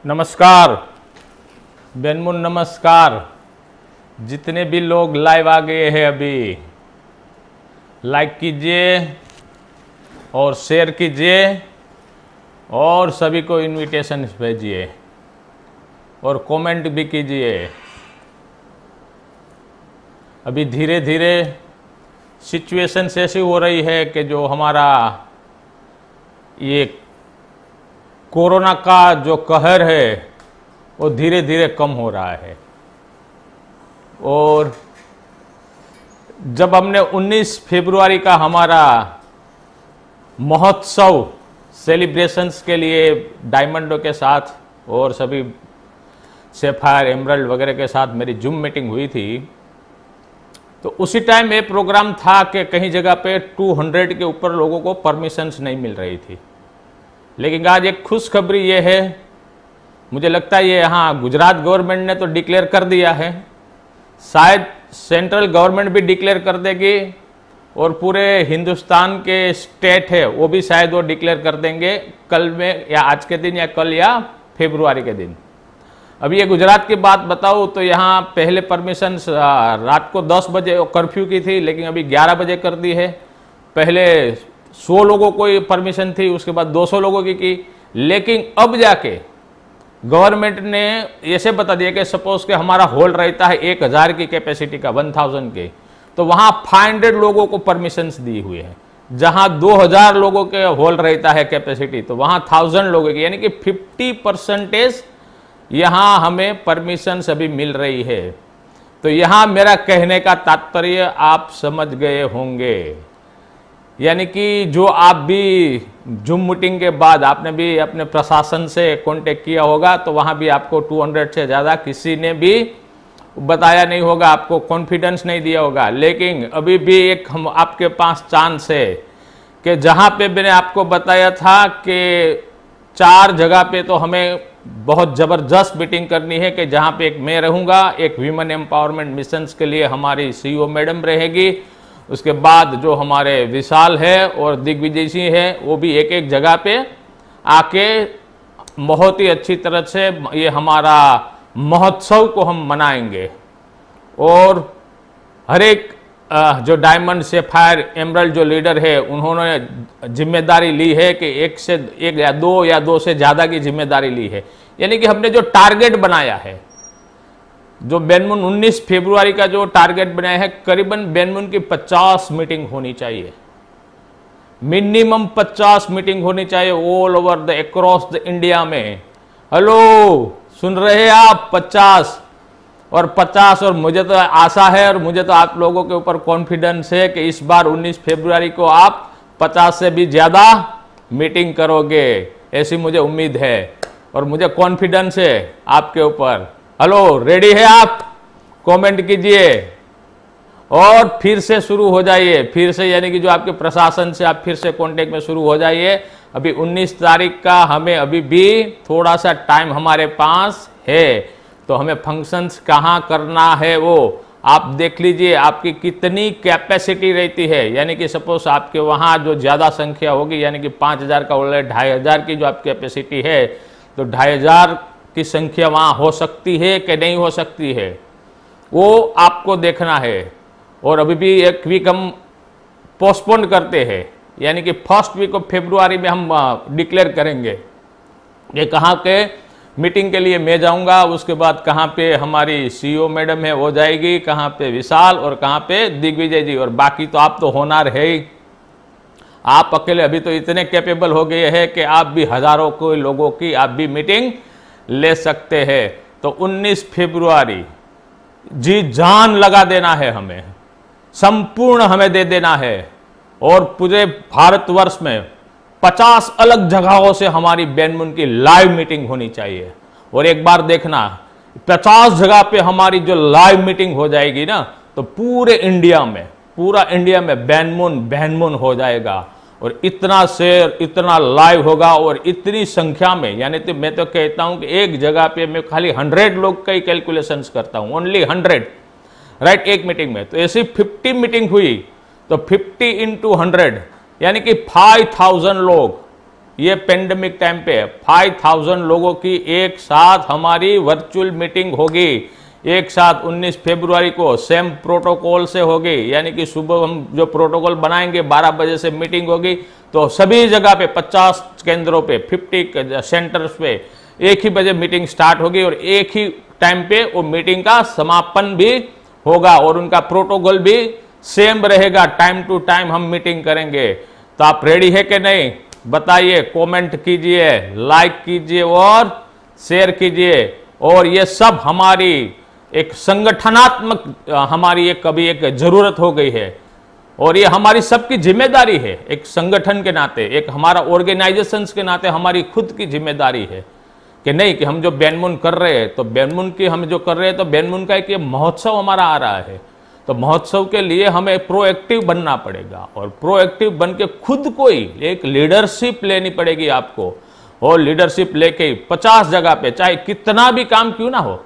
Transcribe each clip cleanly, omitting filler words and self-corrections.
नमस्कार बेनमुन, नमस्कार। जितने भी लोग लाइव आ गए हैं अभी लाइक कीजिए और शेयर कीजिए और सभी को इनविटेशन भेजिए और कमेंट भी कीजिए। अभी धीरे धीरे सिचुएशन ऐसी हो रही है कि जो हमारा ये कोरोना का जो कहर है वो धीरे धीरे कम हो रहा है। और जब हमने 19 फरवरी का हमारा महोत्सव सेलिब्रेशंस के लिए डायमंडों के साथ और सभी सैफायर एमरल्ड वगैरह के साथ मेरी जूम मीटिंग हुई थी, तो उसी टाइम ये प्रोग्राम था कि कहीं जगह पे 200 के ऊपर लोगों को परमिशंस नहीं मिल रही थी। लेकिन आज एक खुशखबरी ये है, मुझे लगता है ये यहाँ गुजरात गवर्नमेंट ने तो डिक्लेयर कर दिया है, शायद सेंट्रल गवर्नमेंट भी डिक्लेयर कर देगी और पूरे हिंदुस्तान के स्टेट है वो भी शायद वो डिक्लेयर कर देंगे कल में या आज के दिन या कल या फरवरी के दिन। अभी ये गुजरात की बात बताऊँ तो यहाँ पहले परमिशन रात को 10 बजे कर्फ्यू की थी, लेकिन अभी 11 बजे कर दी है। पहले 100 लोगों को परमिशन थी, उसके बाद 200 लोगों की लेकिन अब जाके गवर्नमेंट ने ऐसे बता दिया कि सपोज के हमारा हॉल रहता है 1000 की कैपेसिटी का, 1000 के, तो वहां 500 लोगों को परमिशन दी हुई है। जहां 2000 लोगों के हॉल रहता है कैपेसिटी, तो वहां 1000 लोगों की, यानी कि 50% यहां हमें परमिशन अभी मिल रही है। तो यहां मेरा कहने का तात्पर्य आप समझ गए होंगे, यानी कि जो आप भी जूम मीटिंग के बाद आपने भी अपने प्रशासन से कांटेक्ट किया होगा, तो वहां भी आपको 200 से ज़्यादा किसी ने भी बताया नहीं होगा, आपको कॉन्फिडेंस नहीं दिया होगा। लेकिन अभी भी एक हम आपके पास चांस है कि जहां पे मैंने आपको बताया था कि 4 जगह पे तो हमें बहुत ज़बरदस्त मीटिंग करनी है, कि जहां पे एक मैं रहूँगा, एक वीमेन एम्पावरमेंट मिशंस के लिए हमारी CEO मैडम रहेगी, उसके बाद जो हमारे विशाल है और दिग्विजय सिंह है वो भी एक एक जगह पे आके बहुत ही अच्छी तरह से ये हमारा महोत्सव को हम मनाएंगे। और हर एक जो डायमंड सैफायर एमरल्ड जो लीडर है उन्होंने जिम्मेदारी ली है कि एक या दो से ज़्यादा की जिम्मेदारी ली है। यानी कि हमने जो टारगेट बनाया है, जो बेनमुन 19 फरवरी का जो टारगेट बनाया है, करीबन बेनमुन की 50 मीटिंग होनी चाहिए, मिनिमम 50 मीटिंग होनी चाहिए all over the across the India में। हेलो, सुन रहे हैं आप? 50 और मुझे तो आशा है और मुझे तो आप लोगों के ऊपर कॉन्फिडेंस है कि इस बार 19 फरवरी को आप 50 से भी ज्यादा मीटिंग करोगे, ऐसी मुझे उम्मीद है और मुझे कॉन्फिडेंस है आपके ऊपर। हेलो, रेडी है आप? कमेंट कीजिए और फिर से शुरू हो जाइए, फिर से, यानी कि जो आपके प्रशासन से आप फिर से कांटेक्ट में शुरू हो जाइए। अभी 19 तारीख का हमें अभी भी थोड़ा सा टाइम हमारे पास है, तो हमें फंक्शंस कहाँ करना है वो आप देख लीजिए, आपकी कितनी कैपेसिटी रहती है। यानी कि सपोज आपके वहाँ जो ज़्यादा संख्या होगी, यानी कि 5000 का बोले 2500 की जो आपकी कैपेसिटी है, तो 2500 की संख्या वहाँ हो सकती है कि नहीं हो सकती है, वो आपको देखना है। और अभी भी एक वीक हम पोस्टपोन करते हैं, यानी कि फर्स्ट वीक ऑफ फरवरी में हम डिक्लेयर करेंगे कि कहाँ के मीटिंग के लिए मैं जाऊंगा, उसके बाद कहाँ पे हमारी CEO मैडम है वो जाएगी, कहाँ पे विशाल और कहाँ पे दिग्विजय जी, और बाकी तो आप तो होनहार है ही। आप अकेले अभी तो इतने कैपेबल हो गए हैं कि आप भी हजारों को लोगों की आप भी मीटिंग ले सकते हैं। तो 19 फरवरी जी जान लगा देना है, हमें संपूर्ण हमें दे देना है। और पूरे भारतवर्ष में 50 अलग जगहों से हमारी बेनमुन की लाइव मीटिंग होनी चाहिए। और एक बार देखना, 50 जगह पे हमारी जो लाइव मीटिंग हो जाएगी ना, तो पूरे इंडिया में, पूरा इंडिया में बेनमुन हो जाएगा। और इतना शेयर, इतना लाइव होगा और इतनी संख्या में, यानी तो मैं तो कहता हूं कि एक जगह पे मैं खाली 100 लोग का ही कैलकुलेशंस करता हूं, ओनली 100, राइट, एक मीटिंग में। तो ऐसी 50 मीटिंग हुई तो 50 × 100 यानी कि 5000 लोग ये पेंडेमिक टाइम पे 5000 लोगों की एक साथ हमारी वर्चुअल मीटिंग होगी, एक साथ 19 फरवरी को सेम प्रोटोकॉल से होगी। यानी कि सुबह हम जो प्रोटोकॉल बनाएंगे 12 बजे से मीटिंग होगी, तो सभी जगह पे 50 केंद्रों पे 50 सेंटर्स पे एक ही बजे मीटिंग स्टार्ट होगी और एक ही टाइम पे वो मीटिंग का समापन भी होगा और उनका प्रोटोकॉल भी सेम रहेगा। टाइम टू टाइम हम मीटिंग करेंगे। तो आप रेडी है कि नहीं बताइए, कमेंट कीजिए, लाइक कीजिए और शेयर कीजिए। और ये सब हमारी एक संगठनात्मक हमारी एक कभी एक जरूरत हो गई है और ये हमारी सबकी जिम्मेदारी है। एक संगठन के नाते, एक हमारा ऑर्गेनाइजेशंस के नाते हमारी खुद की जिम्मेदारी है कि नहीं कि हम जो बैनमुन कर रहे हैं, तो बैनमुन की हम जो कर रहे हैं, तो बैनमुन का एक ये महोत्सव हमारा आ रहा है। तो महोत्सव के लिए हमें प्रोएक्टिव बनना पड़ेगा और प्रोएक्टिव बन के खुद को ही एक लीडरशिप लेनी पड़ेगी आपको। और लीडरशिप लेके 50 जगह पे चाहे कितना भी काम क्यों ना हो,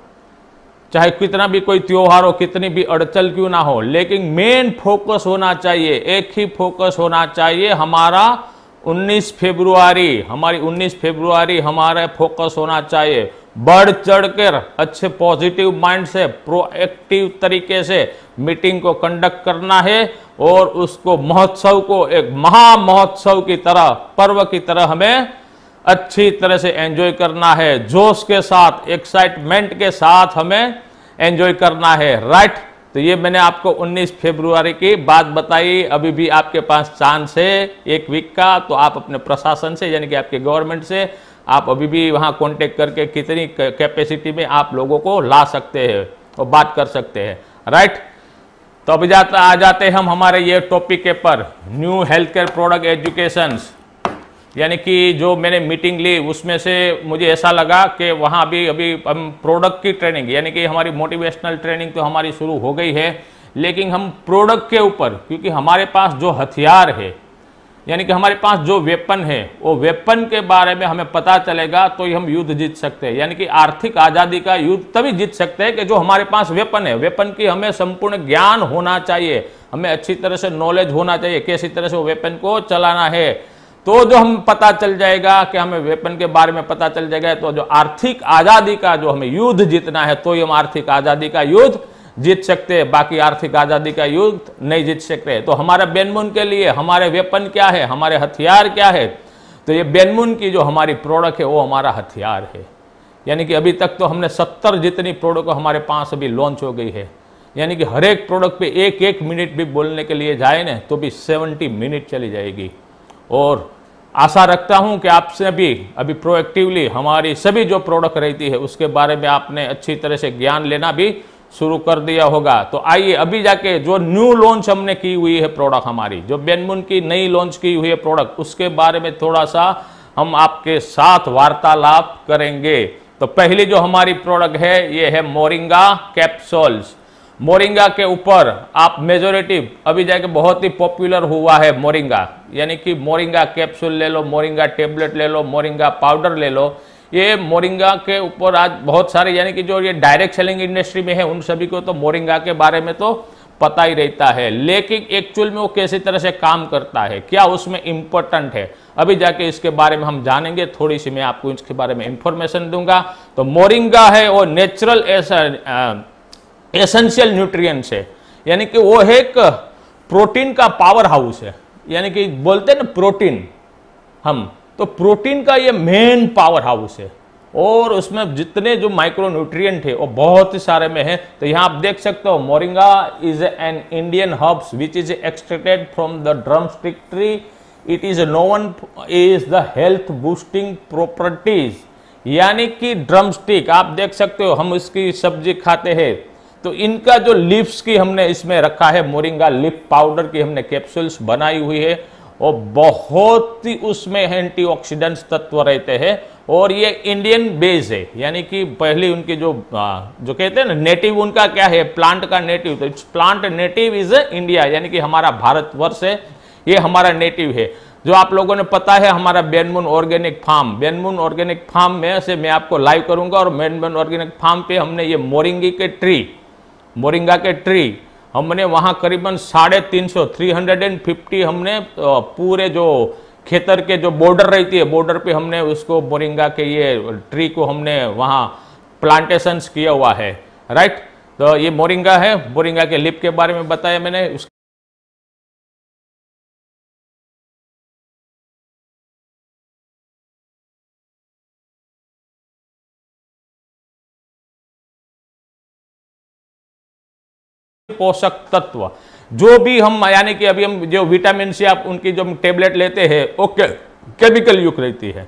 चाहे कितना भी कोई त्योहार हो, कितनी भी अड़चन क्यों ना हो, लेकिन मेन फोकस होना चाहिए, एक ही फोकस होना चाहिए हमारा 19 फरवरी, हमारी 19 फरवरी हमारा फोकस होना चाहिए। बढ़ चढ़कर अच्छे पॉजिटिव माइंड से प्रोएक्टिव तरीके से मीटिंग को कंडक्ट करना है और उसको महोत्सव को एक महा महोत्सव की तरह, पर्व की तरह हमें अच्छी तरह से एंजॉय करना है। जोश के साथ, एक्साइटमेंट के साथ हमें एंजॉय करना है। राइट। तो ये मैंने आपको 19 फरवरी की बात बताई। अभी भी आपके पास चांस है एक वीक का, तो आप अपने प्रशासन से यानी कि आपके गवर्नमेंट से आप अभी भी वहां कांटेक्ट करके कितनी कैपेसिटी में आप लोगों को ला सकते हैं और बात कर सकते हैं। राइट। तो अभी आ जाते हैं हम हमारे ये टॉपिक के पर, new health care product education. यानी कि जो मैंने मीटिंग ली उसमें से मुझे ऐसा लगा कि वहाँ अभी हम प्रोडक्ट की ट्रेनिंग, यानी कि हमारी मोटिवेशनल ट्रेनिंग तो हमारी शुरू हो गई है, लेकिन हम प्रोडक्ट के ऊपर, क्योंकि हमारे पास जो हथियार है, यानी कि हमारे पास जो वेपन है, वो वेपन के बारे में हमें पता चलेगा तो ही हम युद्ध जीत सकते हैं। यानी कि आर्थिक आज़ादी का युद्ध तभी जीत सकते हैं कि जो हमारे पास वेपन है, वेपन की हमें संपूर्ण ज्ञान होना चाहिए, हमें अच्छी तरह से नॉलेज होना चाहिए कैसी तरह से वो वेपन को चलाना है। तो जो हम पता चल जाएगा कि हमें वेपन के बारे में पता चल जाएगा, तो जो आर्थिक आज़ादी का जो हमें युद्ध जीतना है, तो ही हम आर्थिक आज़ादी का युद्ध जीत सकते हैं, बाकी आर्थिक आज़ादी का युद्ध नहीं जीत सकते। तो हमारा बैनमुन के लिए हमारे वेपन क्या है, हमारे हथियार क्या है, तो ये बैनमुन की जो हमारी प्रोडक्ट है वो हमारा हथियार है। यानी कि अभी तक तो हमने 70 जितनी प्रोडक्ट हमारे पास अभी लॉन्च हो गई है। यानी कि हर एक प्रोडक्ट पे एक मिनट भी बोलने के लिए जाए ना तो भी 70 मिनट चली जाएगी। और आशा रखता हूं कि आपसे भी अभी प्रोएक्टिवली हमारी सभी जो प्रोडक्ट रहती है उसके बारे में आपने अच्छी तरह से ज्ञान लेना भी शुरू कर दिया होगा। तो आइए अभी जाके जो न्यू लॉन्च हमने की हुई है प्रोडक्ट, हमारी जो बैनमुन की नई लॉन्च की हुई है प्रोडक्ट, उसके बारे में थोड़ा सा हम आपके साथ वार्तालाप करेंगे। तो पहली जो हमारी प्रोडक्ट है ये है मोरिंगा कैप्सूल्स। मोरिंगा के ऊपर आप मेजोरिटी अभी जाके बहुत ही पॉपुलर हुआ है मोरिंगा, यानी कि मोरिंगा कैप्सूल ले लो, मोरिंगा टेबलेट ले लो, मोरिंगा पाउडर ले लो। ये मोरिंगा के ऊपर आज बहुत सारे, यानी कि जो ये डायरेक्ट सेलिंग इंडस्ट्री में है उन सभी को तो मोरिंगा के बारे में तो पता ही रहता है, लेकिन एक्चुअल में वो कैसी तरह से काम करता है, क्या उसमें इंपॉर्टेंट है, अभी जाके इसके बारे में हम जानेंगे। थोड़ी सी मैं आपको इसके बारे में इंफॉर्मेशन दूंगा। तो मोरिंगा है वो नेचुरल एसेंशियल न्यूट्रिएंट्स है, यानी कि वो है एक प्रोटीन का पावर हाउस है। यानी कि बोलते हैं ना प्रोटीन, हम तो प्रोटीन का ये मेन पावर हाउस है और उसमें जितने जो माइक्रो न्यूट्रिएंट है वो बहुत ही सारे में है। तो यहाँ आप देख सकते हो moringa is an Indian herbs which is extracted from the drumstick tree. It is known is the health boosting properties. यानी कि ड्रमस्टिक आप देख सकते हो, हम इसकी सब्जी खाते हैं तो इनका जो लीव्स की हमने इसमें रखा है, मोरिंगा लीफ पाउडर की हमने कैप्सूल्स बनाई हुई है और बहुत ही उसमें एंटीऑक्सीडेंट्स तत्व रहते हैं और ये इंडियन बेस है। यानी कि पहली उनकी जो कहते हैं ना नेटिव, उनका क्या है प्लांट का नेटिव, तो it's plant native is India, यानी कि हमारा भारतवर्ष है, ये हमारा नेटिव है। जो आप लोगों ने पता है हमारा बैनमुन ऑर्गेनिक फार्म, बैनमुन ऑर्गेनिक फार्म में से मैं आपको लाइव करूंगा और बैनमुन ऑर्गेनिक फार्म पे हमने ये मोरिंगा के ट्री हमने वहां करीबन 350 हमने पूरे जो खेतर के जो बॉर्डर रहती है, बॉर्डर पे हमने उसको मोरिंगा के ये ट्री को हमने वहाँ प्लांटेशंस किया हुआ है, राइट। तो ये मोरिंगा है, मोरिंगा के लीफ के बारे में बताया मैंने। पोषक तत्व जो भी हम, यानी कि अभी हम जो विटामिन सी आप उनकी जो टेबलेट लेते हैं वो केमिकल युक्त रहती है।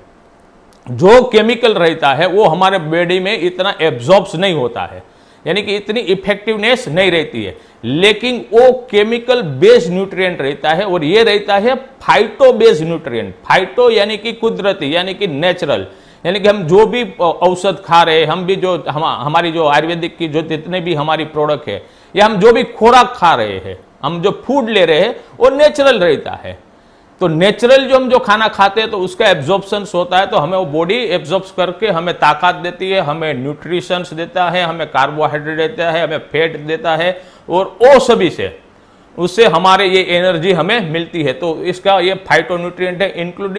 जो केमिकल रहता है वो हमारे बॉडी में इतना एब्जॉर्ब्स नहीं होता है, यानी कि इतनी इफेक्टिवनेस नहीं रहती है, लेकिन वो केमिकल बेस्ड न्यूट्रिएंट रहता है और ये रहता है फाइटो बेस्ड न्यूट्रिएंट। फाइटो यानी कि कुदरती, यानी कि नेचुरल, यानी कि हम जो भी औषध खा रहे हैं, हम भी जो हमारी जो आयुर्वेदिक की जो जितने भी हमारी प्रोडक्ट है, या हम जो भी खुराक खा रहे हैं, हम जो फूड ले रहे हैं, वो नेचुरल रहता है। तो नेचुरल जो हम जो खाना खाते हैं तो उसका एब्जॉर्प्शन होता है, तो हमें वो बॉडी एब्जॉर्ब करके हमें ताकत देती है, हमें न्यूट्रिशंस देता है, हमें कार्बोहाइड्रेट देता है, हमें फैट देता है, और वो सभी से उससे हमारे ये एनर्जी हमें मिलती है। तो इसका ये फाइटोन्यूट्रिएंट है, इंक्लूडिंग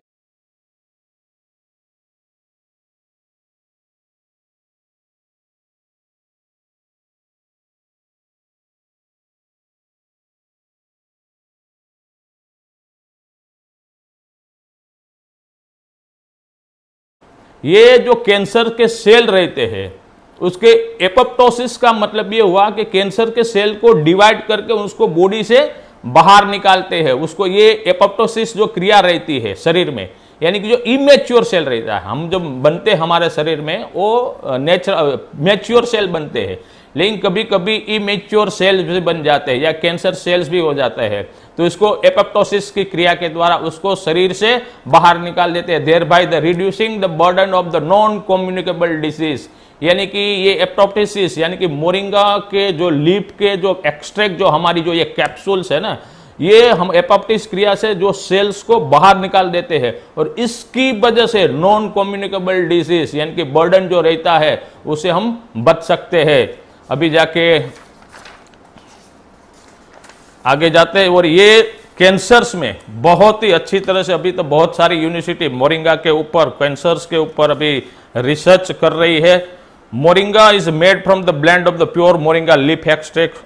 ये जो कैंसर के सेल रहते हैं उसके एपोप्टोसिस का मतलब ये हुआ कि कैंसर के सेल को डिवाइड करके उसको बॉडी से बाहर निकालते हैं। उसको ये एपोप्टोसिस जो क्रिया रहती है शरीर में, यानी कि जो इमेच्योर सेल रहता है, हम जो बनते हैं हमारे शरीर में वो मैच्योर सेल बनते हैं, लेकिन कभी कभी इमेच्योर सेल भी बन जाते हैं या कैंसर सेल्स भी हो जाते हैं। तो इसको एपोप्टोसिस की क्रिया के द्वारा उसको शरीर से बाहर निकाल देते हैं, thereby the reducing the burden of the non communicable disease. यानी कि ये एपोप्टोसिस यानी कि मोरिंगा के जो लीफ के जो एक्सट्रैक्ट जो हमारी जो ये कैप्सूल्स है ना, ये हम एपोप्टोसिस क्रिया से जो सेल्स को बाहर निकाल देते हैं, और इसकी वजह से नॉन कम्युनिकेबल डिजीज यानी कि बर्डन जो रहता है उसे हम बच सकते हैं। अभी जाके आगे जाते हैं, और ये कैंसर्स में बहुत ही अच्छी तरह से अभी तो बहुत सारी यूनिवर्सिटी मोरिंगा के ऊपर, कैंसर्स के ऊपर अभी रिसर्च कर रही है। Moringa is made from the blend of the pure moringa leaf extract.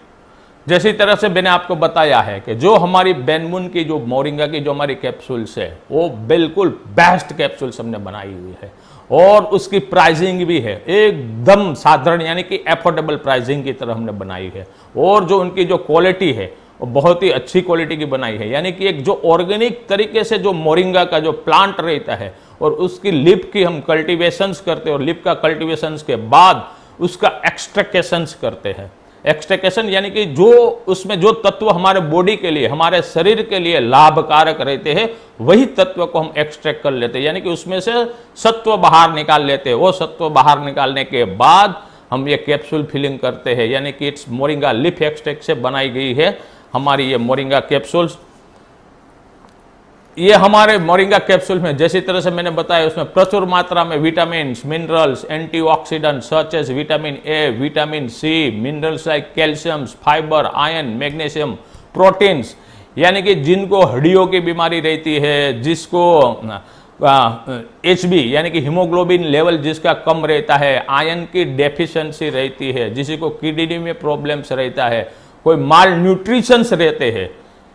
जैसी तरह से मैंने आपको बताया है कि जो हमारी बेनमुन की जो मोरिंगा की जो हमारी कैप्सूल्स है वो बिल्कुल बेस्ट कैप्सूल्स हमने बनाई हुई है, और उसकी प्राइसिंग भी है एकदम साधारण, यानी कि एफोर्डेबल प्राइसिंग की तरह हमने बनाई है। और जो उनकी जो क्वालिटी है वो बहुत ही अच्छी क्वालिटी की बनाई है, यानी कि एक जो ऑर्गेनिक तरीके से जो मोरिंगा का जो प्लांट रहता है और उसकी लीफ की हम कल्टीवेशंस करते हैं, और लीफ का कल्टीवेशंस के बाद उसका एक्सट्रैक्शंस करते हैं। एक्सट्रैक्शन यानी कि जो उसमें जो तत्व हमारे बॉडी के लिए, हमारे शरीर के लिए लाभकारक रहते हैं, वही तत्व को हम एक्सट्रैक्ट कर लेते हैं, यानी कि उसमें से सत्व बाहर निकाल लेते हैं। वो सत्व बाहर निकालने के बाद हम ये कैप्सूल फिलिंग करते हैं, यानी कि इट्स मोरिंगा लीफ एक्सट्रैक्ट से बनाई गई है हमारी ये मोरिंगा कैप्सूल्स। ये हमारे मोरिंगा कैप्सूल में जैसी तरह से मैंने बताया उसमें प्रचुर मात्रा में vitamin, minerals, antioxidant such as vitamin A, vitamin C, minerals like calcium, fibre, iron, magnesium, proteins, यानी कि जिनको हड्डियों की बीमारी रहती है, जिसको HB यानी कि हीमोग्लोबिन लेवल जिसका कम रहता है, आयरन की डेफिशिएंसी रहती है, जिसी को किडनी में प्रॉब्लम्स रहता है, कोई माल न्यूट्रिशंस रहते हैं,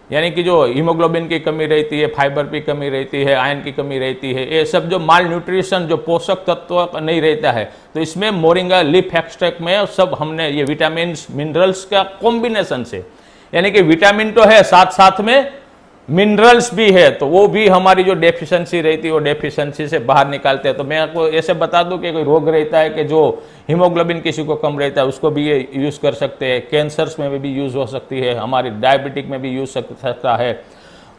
यानी कि जो हीमोग्लोबिन की कमी रहती है, फाइबर की कमी रहती है, आयरन की कमी रहती है, ये सब जो माल न्यूट्रिशन जो पोषक तत्व नहीं रहता है, तो इसमें मोरिंगा लीफ एक्सट्रैक्ट में सब हमने ये विटामिन मिनरल्स का कॉम्बिनेशन से, यानी कि विटामिन तो है साथ साथ में मिनरल्स भी है, तो वो भी हमारी जो डेफिशिएंसी रहती है वो डेफिशिएंसी से बाहर निकालते हैं। तो मैं आपको ऐसे बता दूं कि कोई रोग रहता है कि जो हीमोग्लोबिन किसी को कम रहता है उसको भी ये यूज़ कर सकते हैं, कैंसर्स में भी यूज़ हो सकती है, हमारी डायबिटिक में भी यूज सकता है,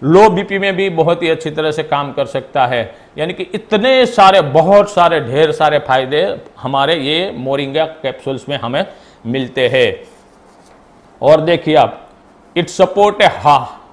लो बीपी में भी बहुत ही अच्छी तरह से काम कर सकता है। यानी कि इतने सारे बहुत सारे ढेर सारे फायदे हमारे ये मोरिंगा कैप्सूल्स में हमें मिलते हैं। और देखिए आप, it support A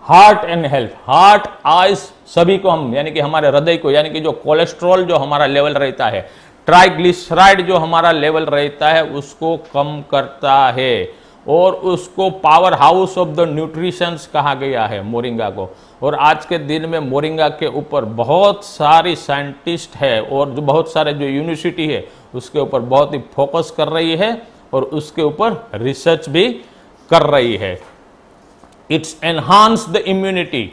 heart and health, heart, eyes सभी को हम, यानी कि हमारे हृदय को, यानी कि जो कोलेस्ट्रॉल जो हमारा लेवल रहता है, ट्राइग्लिसराइड जो हमारा लेवल रहता है उसको कम करता है, और उसको power house of the nutritions कहा गया है मोरिंगा को। और आज के दिन में मोरिंगा के ऊपर बहुत सारी साइंटिस्ट है और जो बहुत सारे जो यूनिवर्सिटी है उसके ऊपर बहुत ही फोकस कर रही है और उसके ऊपर रिसर्च भी कर रही है। इट्स एनहांस द इम्यूनिटी,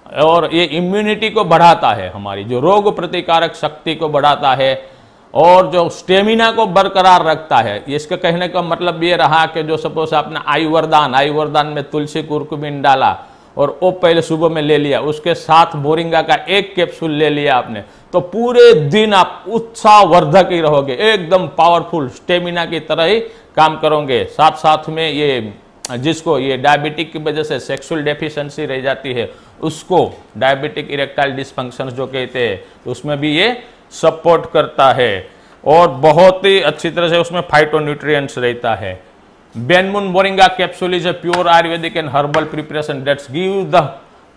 और ये इम्यूनिटी को बढ़ाता है, हमारी जो रोग प्रतिकारक शक्ति को बढ़ाता है और जो स्टेमिना को बरकरार रखता है। इसके कहने का मतलब ये रहा कि जो सपोज आपने आयुर्वेदान में तुलसी कुरकुमिन डाला और वो पहले सुबह में ले लिया, उसके साथ मोरिंगा का एक कैप्सूल ले लिया आपने, तो पूरे दिन आप उत्साहवर्धक ही रहोगे, एकदम पावरफुल स्टेमिना की तरह ही काम करोगे। साथ साथ में ये जिसको ये डायबिटिक की वजह से सेक्सुअल डेफिशिएंसी रह जाती है, उसको डायबिटिक इरेक्टाइल डिस्फंक्शन जो कहते हैं, तो उसमें भी ये सपोर्ट करता है और बहुत ही अच्छी तरह से उसमें फाइटोन्यूट्रिएंट्स रहता है। बेनमुन moringa capsule is a pure Ayurvedic and herbal preparation that's give the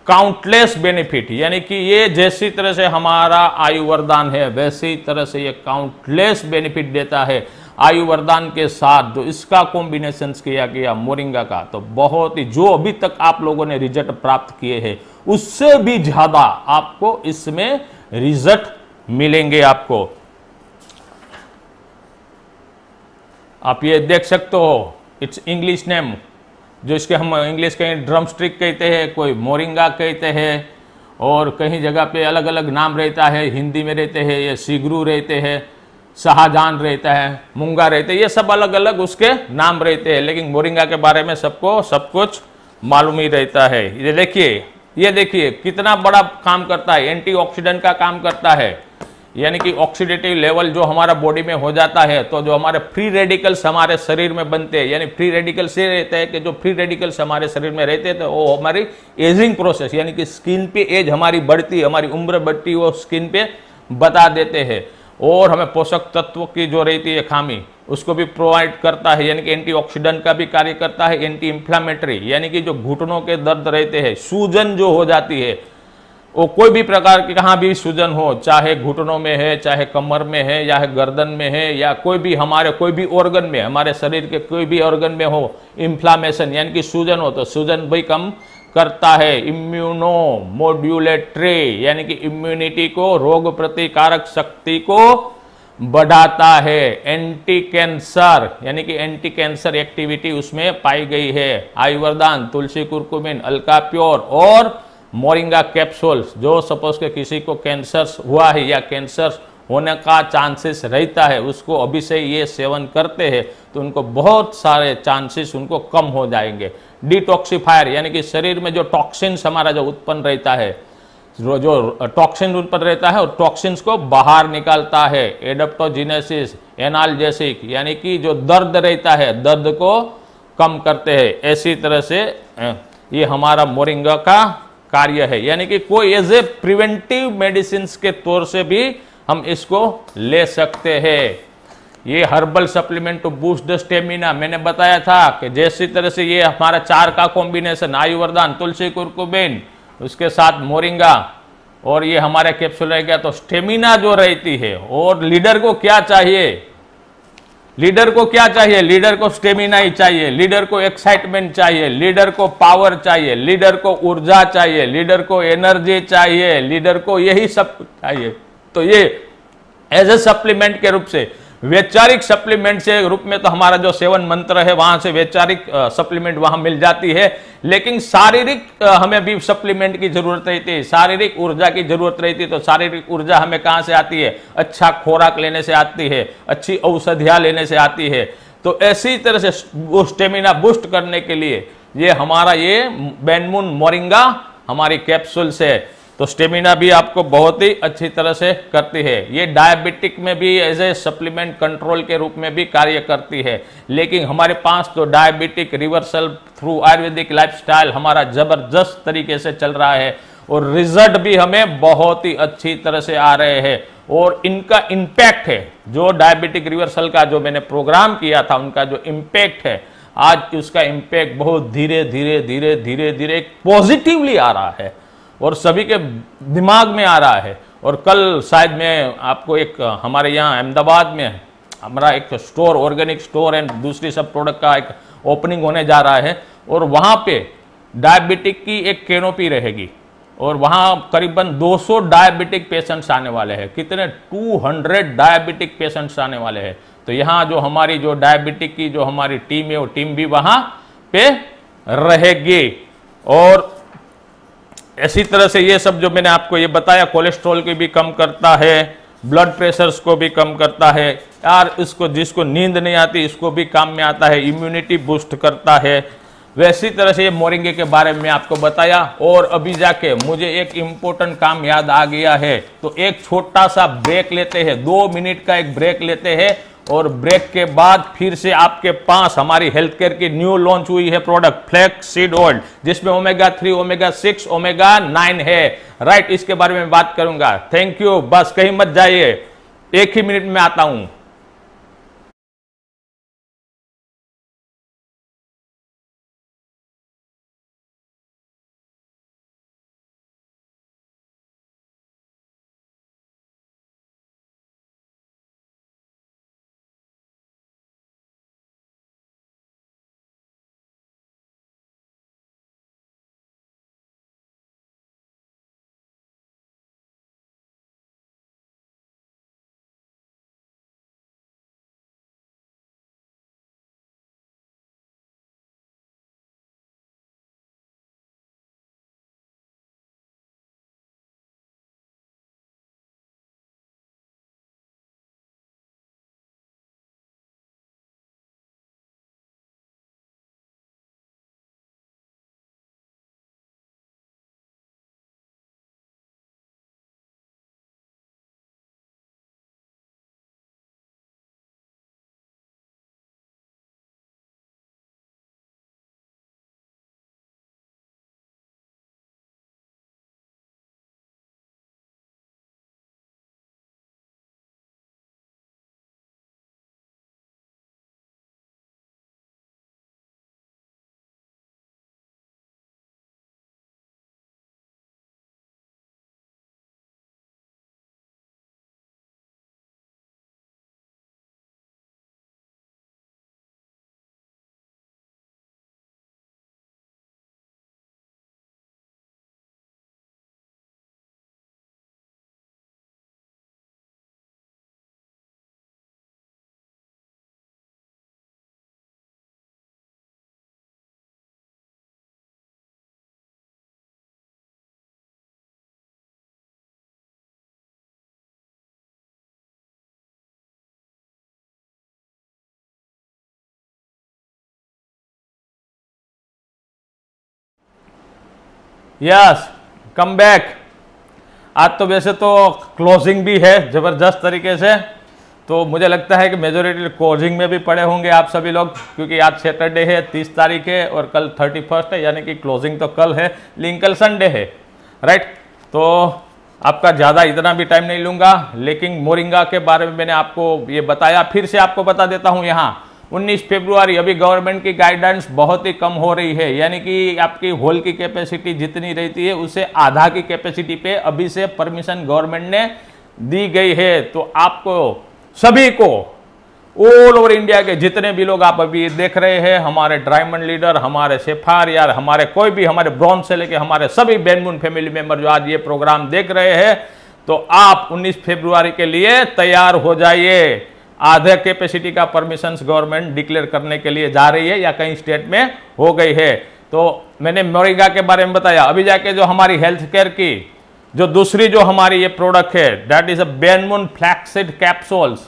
countless benefit, यानी कि ये जैसी तरह से हमारा आयुर्वरदान है वैसी तरह से ये काउंटलेस बेनिफिट देता है। आयुर्वरदान के साथ जो इसका कॉम्बिनेशन किया गया मोरिंगा का, तो बहुत ही जो अभी तक आप लोगों ने रिजल्ट प्राप्त किए हैं उससे भी ज्यादा आपको इसमें रिजल्ट मिलेंगे। आपको आप ये देख सकते हो, इट्स इंग्लिश नेम, जो इसके हम इंग्लिश कहीं ड्रम स्टिक कहते हैं, कोई मोरिंगा कहते हैं और कहीं जगह पे अलग अलग नाम रहता है। हिंदी में रहते हैं ये सीगरू रहते हैं, शाहजहान रहता है, मूंगा रहते हैं, ये सब अलग अलग उसके नाम रहते हैं, लेकिन मोरिंगा के बारे में सबको सब कुछ मालूम ही रहता है। ये देखिए कितना बड़ा काम करता है, एंटीऑक्सीडेंट का काम करता है, यानी कि ऑक्सीडेटिव लेवल जो हमारा बॉडी में हो जाता है, तो जो हमारे फ्री रेडिकल्स हमारे शरीर में बनते हैं, यानी फ्री रेडिकल्स ये रहते हैं कि जो फ्री रेडिकल्स हमारे शरीर में रहते हैं तो वो हमारी एजिंग प्रोसेस, यानी कि स्किन पे एज हमारी बढ़ती है, हमारी उम्र बढ़ती है, वो स्किन पे बता देते हैं। और हमें पोषक तत्व की जो रहती है खामी उसको भी प्रोवाइड करता है, यानी कि एंटीऑक्सीडेंट का भी कार्य करता है। एंटी इंफ्लामेटरी, यानी कि जो घुटनों के दर्द रहते हैं, सूजन जो हो जाती है, वो कोई भी प्रकार की कहाँ भी सूजन हो, चाहे घुटनों में है, चाहे कमर में है, या गर्दन में है, या कोई भी हमारे कोई भी ऑर्गन में, हमारे शरीर के कोई भी ऑर्गन में हो इन्फ्लामेशन, यानी कि सूजन हो, तो सूजन भी कम करता है। इम्यूनो मॉड्यूलेटरी, यानी कि इम्यूनिटी को, रोग प्रतिकारक शक्ति को बढ़ाता है। एंटी कैंसर, यानी कि एंटी कैंसर एक्टिविटी उसमें पाई गई है। आयुर्वेदान, तुलसी कुरकुमिन, अल्का प्योर और मोरिंगा कैप्सूल्स, जो सपोज के किसी को कैंसर हुआ है या कैंसर होने का चांसेस रहता है, उसको अभी से ये सेवन करते हैं तो उनको बहुत सारे चांसेस उनको कम हो जाएंगे। डिटॉक्सिफायर, यानी कि शरीर में जो टॉक्सिन्स हमारा जो उत्पन्न रहता है, जो टॉक्सिन उत्पन्न रहता है और टॉक्सिन्स को बाहर निकालता है। एडाप्टोजेनेसिस, एनाल्जेसिक, यानी कि जो दर्द रहता है दर्द को कम करते हैं। ऐसी तरह से ये हमारा मोरिंगा का कार्य है, यानी कि कोई एज ए प्रिवेंटिव मेडिसिन के तौर से भी हम इसको ले सकते हैं। ये herbal supplement to boost the stamina, मैंने बताया था कि जैसी तरह से ये हमारा 4 का कॉम्बिनेशन, आयुर्वेदान, तुलसी कुरकुमिन, उसके साथ मोरिंगा और ये हमारे कैप्सूल रह गया, तो स्टेमिना जो रहती है। और लीडर को क्या चाहिए? लीडर को क्या चाहिए? लीडर को स्टेमिना ही चाहिए, लीडर को एक्साइटमेंट चाहिए, लीडर को पावर चाहिए, लीडर को ऊर्जा चाहिए, लीडर को एनर्जी चाहिए, लीडर को यही सब चाहिए। तो ये एज ए सप्लीमेंट के रूप से, वैचारिक सप्लीमेंट के रूप में तो हमारा जो 7 मंत्र है वहां से वैचारिक सप्लीमेंट वहां मिल जाती है, लेकिन शारीरिक हमें भी सप्लीमेंट की जरूरत रहती है, शारीरिक ऊर्जा की जरूरत रहती है। तो शारीरिक ऊर्जा हमें कहां से आती है? अच्छा खुराक लेने से आती है, अच्छी औषधियां लेने से आती है। तो ऐसी तरह से वो स्टेमिना बूस्ट करने के लिए ये हमारा ये बेनमुन मोरिंगा हमारी कैप्सूल से, तो स्टेमिना भी आपको बहुत ही अच्छी तरह से करती है। ये डायबिटिक में भी एज ए सप्लीमेंट कंट्रोल के रूप में भी कार्य करती है। लेकिन हमारे पास तो diabetic reversal through Ayurvedic lifestyle हमारा जबरदस्त तरीके से चल रहा है और रिजल्ट भी हमें बहुत ही अच्छी तरह से आ रहे हैं। और इनका इम्पैक्ट है, जो डायबिटिक रिवर्सल का जो मैंने प्रोग्राम किया था, उनका जो इम्पैक्ट है, आज उसका इम्पैक्ट बहुत धीरे धीरे धीरे धीरे धीरे पॉजिटिवली आ रहा है और सभी के दिमाग में आ रहा है। और कल शायद मैं आपको एक हमारे यहाँ अहमदाबाद में हमारा एक स्टोर, ऑर्गेनिक स्टोर एंड दूसरी सब प्रोडक्ट का एक ओपनिंग होने जा रहा है और वहां पे डायबिटिक की एक कैनोपी रहेगी और वहां करीबन 200 डायबिटिक पेशेंट्स आने वाले हैं। कितने? 200 डायबिटिक पेशेंट्स आने वाले हैं। तो यहाँ जो हमारी जो डायबिटिक की जो हमारी टीम है वो टीम भी वहां पे रहेगी। और इसी तरह से ये सब जो मैंने आपको ये बताया, कोलेस्ट्रॉल की भी कम करता है, ब्लड प्रेशर्स को भी कम करता है यार, इसको जिसको नींद नहीं आती इसको भी काम में आता है, इम्यूनिटी बूस्ट करता है। वैसी तरह से ये मोरिंगे के बारे में आपको बताया। और अभी जाके मुझे एक इंपॉर्टेंट काम याद आ गया है, तो एक छोटा सा ब्रेक लेते हैं, 2 मिनट का एक ब्रेक लेते हैं और ब्रेक के बाद फिर से आपके पास हमारी हेल्थ केयर की न्यू लॉन्च हुई है प्रोडक्ट फ्लैक्ससीड ऑयल, जिसमें ओमेगा 3, ओमेगा 6, ओमेगा 9 है। राइट, इसके बारे में बात करूंगा। थैंक यू, बस कहीं मत जाइए, 1 ही मिनट में आता हूं। Yes, come back. आज तो वैसे तो क्लोजिंग भी है जबरदस्त तरीके से, तो मुझे लगता है कि मेजोरिटी क्लोजिंग में भी पड़े होंगे आप सभी लोग, क्योंकि आज सैटरडे है, 30 तारीख है और कल 31 है, यानी कि क्लोजिंग तो कल है, लेकिन कल संडे है। राइट, तो आपका ज़्यादा इतना भी टाइम नहीं लूँगा, लेकिन मोरिंगा के बारे में मैंने आपको ये बताया। फिर से आपको बता देता हूँ, यहाँ 19 फरवरी अभी गवर्नमेंट की गाइडेंस बहुत ही कम हो रही है, यानी कि आपकी हॉल की कैपेसिटी जितनी रहती है उससे आधा की कैपेसिटी पे अभी से परमिशन गवर्नमेंट ने दी गई है। तो आपको सभी को ऑल ओवर इंडिया के जितने भी लोग आप अभी देख रहे हैं, हमारे डायमंड लीडर, हमारे सेफार यार, हमारे कोई भी, हमारे ब्रॉन्ज से लेके हमारे सभी बेनमून फैमिली मेंबर जो आज ये प्रोग्राम देख रहे हैं, तो आप 19 फरवरी के लिए तैयार हो जाइए। आधे कैपेसिटी का परमिशन गवर्नमेंट डिक्लेयर करने के लिए जा रही है या कई स्टेट में हो गई है। तो मैंने मोरिंगा के बारे में बताया। अभी जाके जो हमारी हेल्थ केयर की जो दूसरी जो हमारी ये प्रोडक्ट है, दैट इज अ बेनमून फ्लैक्ससीड कैप्सूल्स।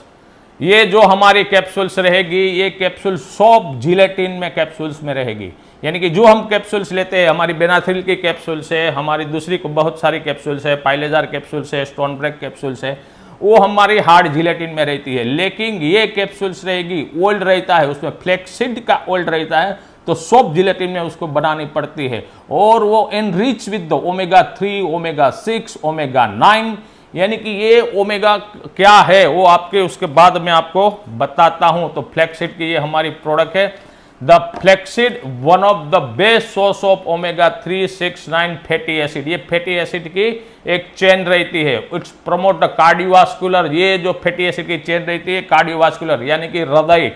ये जो हमारी कैप्सूल्स रहेगी, ये कैप्सूल सॉफ्ट जिलेटिन में कैप्सूल्स में रहेगी, यानी कि जो हम कैप्सूल्स लेते हैं, हमारी बेनाथिल की कैप्सूल्स है, हमारी दूसरी को बहुत सारी कैप्सूल्स है, पाइलेजार कैप्सूल्स है, स्टोन ब्रेक कैप्सूल्स है, वो हमारी हार्ड जिलेटिन में रहती है। लेकिन ये कैप्सूल्स रहेगी, ओल्ड रहता है, उसमें फ्लैक्ससीड का ओल्ड रहता है, तो सॉफ्ट जिलेटिन में उसको बनानी पड़ती है। और वो enrich with the omega 3, omega 6, omega 9, यानी कि ये ओमेगा क्या है वो आपके उसके बाद में आपको बताता हूं। तो फ्लैक्ससीड की ये हमारी प्रोडक्ट है, the flaxseed, one of the best source of omega 3, 6, 9 fatty acid. ये फैटी एसिड की एक चेन रहती है, इट्स प्रमोट द कार्डियोवास्कुलर। ये जो फैटी एसिड की चेन रहती है कार्डियोवास्कुलर, यानी कि हृदय,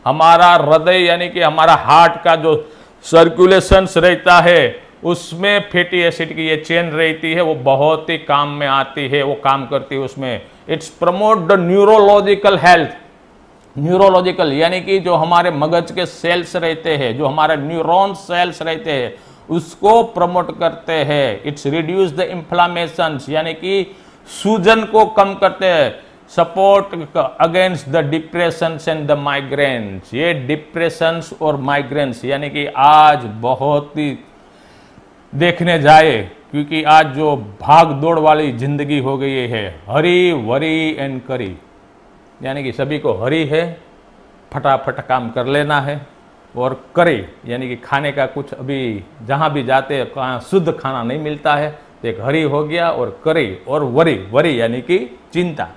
हमारा हृदय यानी कि हमारा हार्ट का जो सर्कुलेशंस रहता है उसमें फैटी एसिड की ये चेन रहती है, वो बहुत ही काम में आती है, वो काम करती है उसमें। It's promote the neurological health. Neurological यानी कि जो हमारे मगज के सेल्स रहते हैं, जो हमारे न्यूरॉन सेल्स रहते हैं, उसको प्रमोट करते हैं। इट्स रिड्यूस द इंफ्लामेशन यानी कि सूजन को कम करते हैं। Support against the depression and the migraines. ये डिप्रेशंस और माइग्रेन्स यानी कि आज बहुत ही देखने जाए, क्योंकि आज जो भाग दौड़ वाली जिंदगी हो गई है, हरी वरी एंड करी, यानी कि सभी को हरी है, फटाफट काम कर लेना है, और करी यानी कि खाने का कुछ अभी जहां भी जाते हैं कहाँ शुद्ध खाना नहीं मिलता है, तो एक हरी हो गया, और करी और वरी, वरी यानी कि चिंता।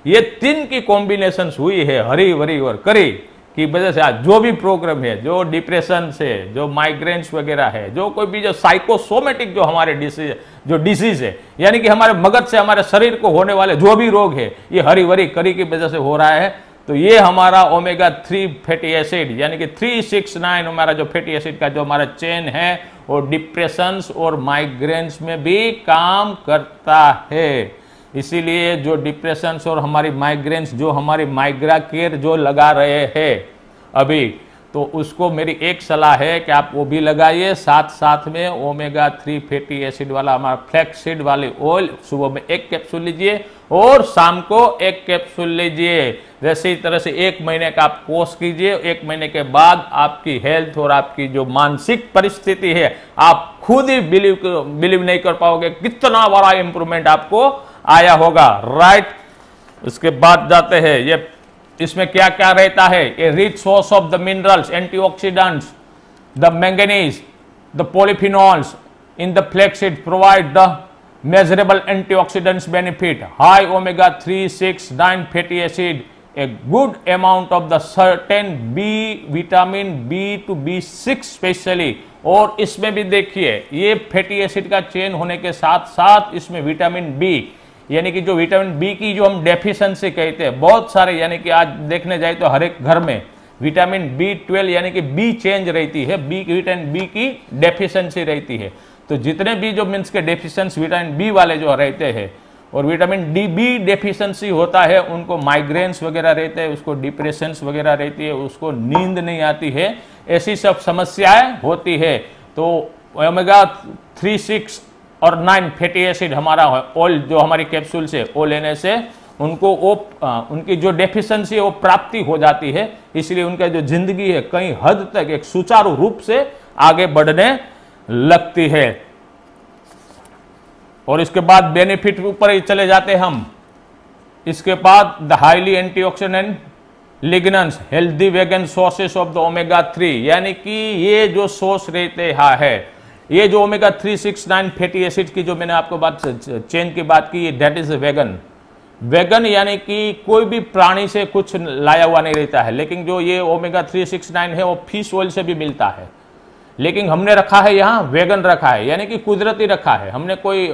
ये तीन की कॉम्बिनेशन हुई है, हरी वरी और करी की वजह से आज जो भी प्रॉब्लम है, जो डिप्रेशन से, जो माइग्रेन्स वगैरह है, जो कोई भी जो साइकोसोमेटिक जो हमारे डिसीज है, यानी कि हमारे मगज से हमारे शरीर को होने वाले जो भी रोग है, ये हरी वरी करी की वजह से हो रहा है। तो ये हमारा ओमेगा 3 फैटी एसिड यानी कि 369 हमारा जो फैटी एसिड का जो हमारा चेन है, वो डिप्रेशंस और माइग्रेन्स में भी काम करता है। इसीलिए जो डिप्रेशंस और हमारी माइग्रेन्स, जो हमारी माइग्रा केयर जो लगा रहे हैं अभी, तो उसको मेरी एक सलाह है कि आप वो भी लगाइए। साथ साथ में ओमेगा 3 फैटी एसिड वाला हमारा फ्लैक्ससीड वाली ऑयल सुबह में 1 कैप्सूल लीजिए और शाम को 1 कैप्सूल लीजिए। जैसे इस तरह से 1 महीने का आप कोर्स कीजिए। 1 महीने के बाद आपकी हेल्थ और आपकी जो मानसिक परिस्थिति है, आप खुद ही बिलीव नहीं कर पाओगे कितना बड़ा इंप्रूवमेंट आपको आया होगा। राइट, उसके बाद जाते हैं ये इसमें क्या क्या रहता है। A rich source of the minerals, antioxidants, the manganese, the polyphenols in the flaxseed provide the measurable antioxidants benefit. High omega 3, 6, 9 fatty acid, a good amount of the certain B vitamin B to B6 specially. और इसमें भी देखिए ये fatty acid का chain होने के साथ साथ इसमें विटामिन बी यानी कि जो विटामिन बी की जो हम डेफिशिएंसी कहते हैं बहुत सारे, यानी कि आज देखने जाए तो हर एक घर में विटामिन B12 यानी कि बी चेंज रहती है, विटामिन बी की डेफिशिएंसी रहती है। तो जितने भी जो मीन्स के डेफिशिएंसी विटामिन बी वाले जो रहते हैं और विटामिन डी बी डेफिशिएंसी होता है, उनको माइग्रेन्स वगैरह रहते हैं, उसको डिप्रेशंस वगैरह रहती है, उसको नींद नहीं आती है, ऐसी सब समस्याएं होती है। तो ओमेगा 3, 6 और 9 फैटी एसिड हमारा ऑयल जो हमारी कैप्सूल से वो लेने से उनको उनकी जो डेफिशिएंसी है वो प्राप्ति हो जाती है। इसलिए उनका जो जिंदगी है कई हद तक एक सुचारू रूप से आगे बढ़ने लगती है। और इसके बाद बेनिफिट ऊपर ही चले जाते हैं हम। इसके बाद the highly antioxidant lignans healthy vegan sources of the omega 3 यानी कि ये जो सोर्स रहते है, ये जो ओमेगा 3, 6, 9 फैटी एसिड की जो मैंने आपको बात चेन की बात की, दैट इज वेगन। वेगन यानी कि कोई भी प्राणी से कुछ लाया हुआ नहीं रहता है, लेकिन जो ये ओमेगा 3, 6, 9 है वो फिश ऑयल से भी मिलता है, लेकिन हमने रखा है यहाँ वेगन रखा है, यानी कि कुदरती रखा है, हमने कोई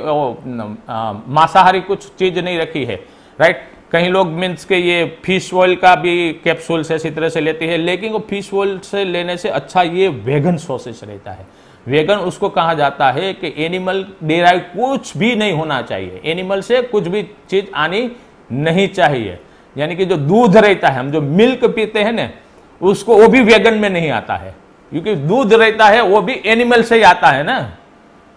मांसाहारी कुछ चीज नहीं रखी है। राइट, कई लोग मीन्स के ये फिश ऑयल का भी कैप्सूल से इसी तरह से लेती है, लेकिन वो फिश ऑयल से लेने से अच्छा ये वेगन सोर्सेस रहता है। वेगन उसको कहा जाता है कि एनिमल डेराइव कुछ भी नहीं होना चाहिए, एनिमल से कुछ भी चीज आनी नहीं चाहिए। यानी कि जो दूध रहता है, हम जो मिल्क पीते हैं ना, उसको वो भी वेगन में नहीं आता है, क्योंकि दूध रहता है वो भी एनिमल से ही आता है ना।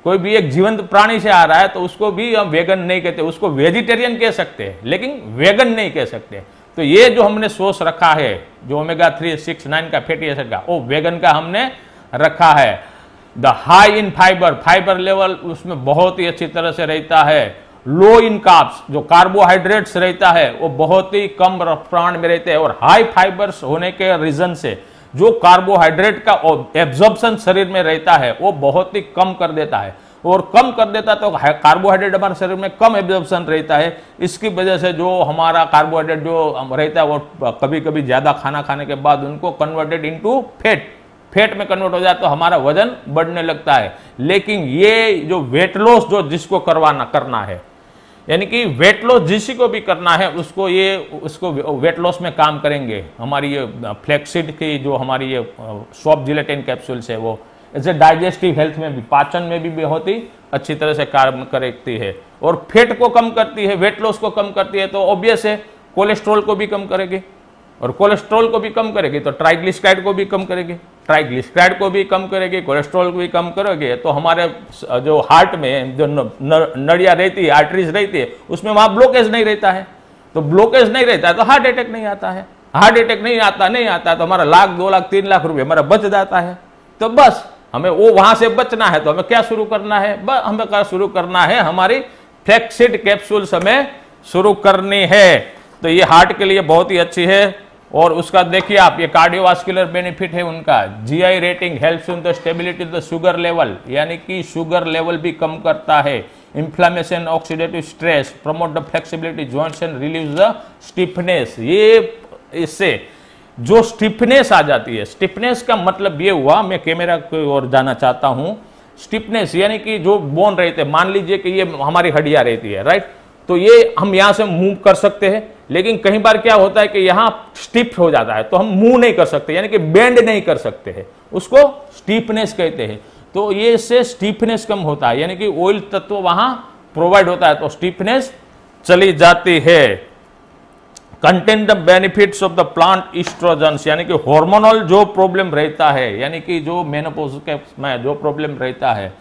कोई भी एक जीवंत प्राणी से आ रहा है तो उसको भी हम वेगन नहीं कहते, उसको वेजिटेरियन कह सकते हैं, लेकिन वेगन नहीं कह सकते। तो ये जो हमने सोर्स रखा है जो ओमेगा 3, 6, 9 का फैटी एसिड का, वो वेगन का हमने रखा है। The high in fibre, fibre level उसमें बहुत ही अच्छी तरह से रहता है। लो इन कार्ब्स, जो कार्बोहाइड्रेट्स रहता है वो बहुत ही कम प्रमाण में रहते हैं, और हाई फाइबर्स होने के रीजन से जो कार्बोहाइड्रेट का एब्जॉर्प्शन शरीर में रहता है वो बहुत ही कम कर देता है, और कम कर देता तो कार्बोहाइड्रेट हमारे शरीर में कम एब्जॉर्प्शन रहता है। इसकी वजह से जो हमारा कार्बोहाइड्रेट जो रहता है वो कभी कभी ज्यादा खाना खाने के बाद उनको कन्वर्टेड इनटू फैट में कन्वर्ट हो जाए तो हमारा वजन बढ़ने लगता है। लेकिन ये जो वेट लॉस जो जिसको करना है, यानी कि वेट लॉस जिसी को भी करना है उसको वेट लॉस में काम करेंगे। हमारी ये फ्लैक्सीड की जो हमारी ये सॉफ्ट जिलेटिन कैप्सूल्स है वो ऐसे डाइजेस्टिव हेल्थ में भी, पाचन में भी बहुत ही अच्छी तरह से काम करती है और फैट को कम करती है, वेट लॉस को कम करती है, तो ऑब्वियस है कोलेस्ट्रॉल को भी कम करेगी और कोलेस्ट्रॉल को भी कम करेगी तो ट्राइग्लिसराइड को भी कम करेगी, ट्राइग्लिसराइड को भी कम करेगी, कोलेस्ट्रॉल को भी कम करेगी, तो हमारे जो हार्ट में जो नड़ियाँ रहती है, आर्टरीज रहती है, उसमें वहां ब्लॉकेज नहीं रहता है। तो ब्लॉकेज नहीं रहता है तो हार्ट अटैक नहीं आता है, हार्ट अटैक नहीं आता तो हमारा 1 लाख 2 लाख 3 लाख रुपए हमारा बच जाता है। तो बस हमें वो वहां से बचना है तो हमें क्या शुरू करना है, बस हमें क्या शुरू करना है, हमारी फ्लैक्सीड कैप्सूल्स हमें शुरू करनी है। तो ये हार्ट के लिए बहुत ही अच्छी है और उसका देखिए आप, ये कार्डियोवास्कुलर बेनिफिट है उनका, GI rating helps in the stability the sugar level, यानी कि शुगर लेवल भी कम करता है, inflammation oxidative stress, promote the flexibility joints and relieve the stiffness. ये इससे जो स्टिफनेस आ जाती है, स्टिफनेस का मतलब ये हुआ, मैं कैमरा की ओर जाना चाहता हूं, स्टिफनेस यानी कि जो बोन रहते हैं, मान लीजिए कि ये हमारी हड्डियां रहती है, राइट, तो ये हम यहां से मूव कर सकते हैं, लेकिन कई बार क्या होता है कि यहां स्टिफ हो जाता है तो हम मूव नहीं कर सकते, यानी कि बेंड नहीं कर सकते हैं, उसको स्टिफनेस कहते हैं। तो ये इससे स्टिफनेस कम होता है, यानी कि ऑयल तत्व वहां प्रोवाइड होता है तो स्टिफनेस चली जाती है। Contain the benefits of the plant estrogens, यानी कि हार्मोनल जो प्रॉब्लम रहता है, यानी कि जो मेनोपॉज के में जो प्रॉब्लम रहता है,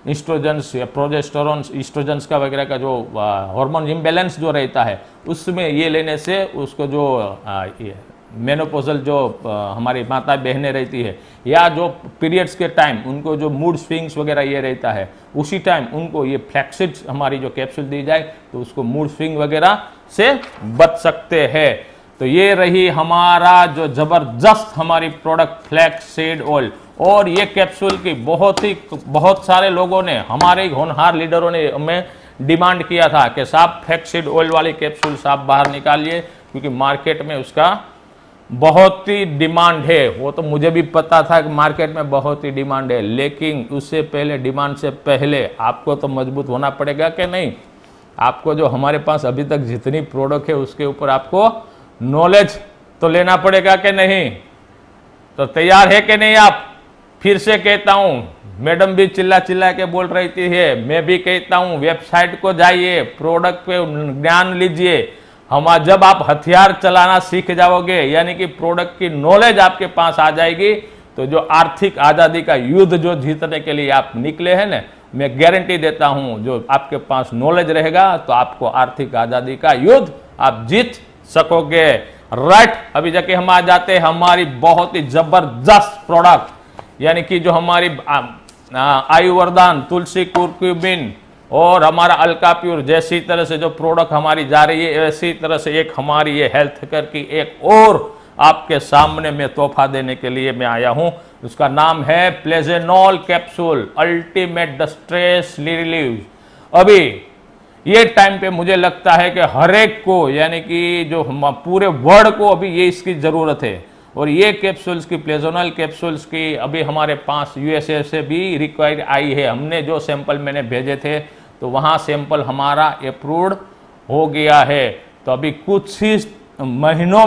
ईस्ट्रोजन्स या प्रोजेस्टेरोन, ईस्ट्रोजन्स का वगैरह का जो हार्मोन इम्बैलेंस जो रहता है, उसमें ये लेने से उसको जो मेनोपोजल जो हमारी माता बहनें रहती है या जो पीरियड्स के टाइम उनको जो मूड स्विंग्स वगैरह ये रहता है, उसी टाइम उनको ये फ्लैक्सीड हमारी जो कैप्सूल दी जाए तो उसको मूड स्विंग वगैरह से बच सकते हैं। तो ये रही हमारा जो जबरदस्त हमारी प्रोडक्ट फ्लैक्सीड ऑयल, और ये कैप्सूल की बहुत सारे लोगों ने, हमारे होनहार लीडरों ने हमें डिमांड किया था कि साहब फ्लैक्सीड ऑयल वाली कैप्सूल साहब बाहर निकालिए, क्योंकि मार्केट में उसका बहुत ही डिमांड है। वो तो मुझे भी पता था कि मार्केट में बहुत ही डिमांड है, लेकिन उससे पहले, डिमांड से पहले आपको तो मजबूत होना पड़ेगा कि नहीं। आपको जो हमारे पास अभी तक जितनी प्रोडक्ट है उसके ऊपर आपको नॉलेज तो लेना पड़ेगा कि नहीं। तो तैयार है कि नहीं आप? फिर से कहता हूं, मैडम भी चिल्ला चिल्ला के बोल रही थी, मैं भी कहता हूं, वेबसाइट को जाइए, प्रोडक्ट पे ज्ञान लीजिए। जब आप हथियार चलाना सीख जाओगे, यानी कि प्रोडक्ट की नॉलेज आपके पास आ जाएगी, तो जो आर्थिक आजादी का युद्ध जो जीतने के लिए आप निकले हैं ना, मैं गारंटी देता हूं, जो आपके पास नॉलेज रहेगा तो आपको आर्थिक आजादी का युद्ध आप जीत सकोगे। राइट, अभी जाके हम आ जाते हैं हमारी बहुत ही जबरदस्त प्रोडक्ट, यानी कि जो हमारी आयुर्वेदान, तुलसी, कुरकुमिन और हमारा अल्का प्योर जैसी तरह से जो प्रोडक्ट हमारी जा रही है, ऐसी तरह से एक हमारी ये हेल्थ केयर की एक और आपके सामने में तोहफा देने के लिए मैं आया हूं। उसका नाम है प्लेजेनॉल कैप्सूल अल्टीमेट स्ट्रेस रिलीव। अभी ये टाइम पे मुझे लगता है कि हर एक को, यानी कि जो पूरे वर्ल्ड को अभी ये इसकी जरूरत है, और ये कैप्सूल्स की, प्लेजेनॉल कैप्सूल्स की अभी हमारे पास यूएसए से भी रिक्वायर्ड आई है। हमने जो सैंपल मैंने भेजे थे तो वहाँ सैंपल हमारा अप्रूव्ड हो गया है। तो अभी कुछ ही महीनों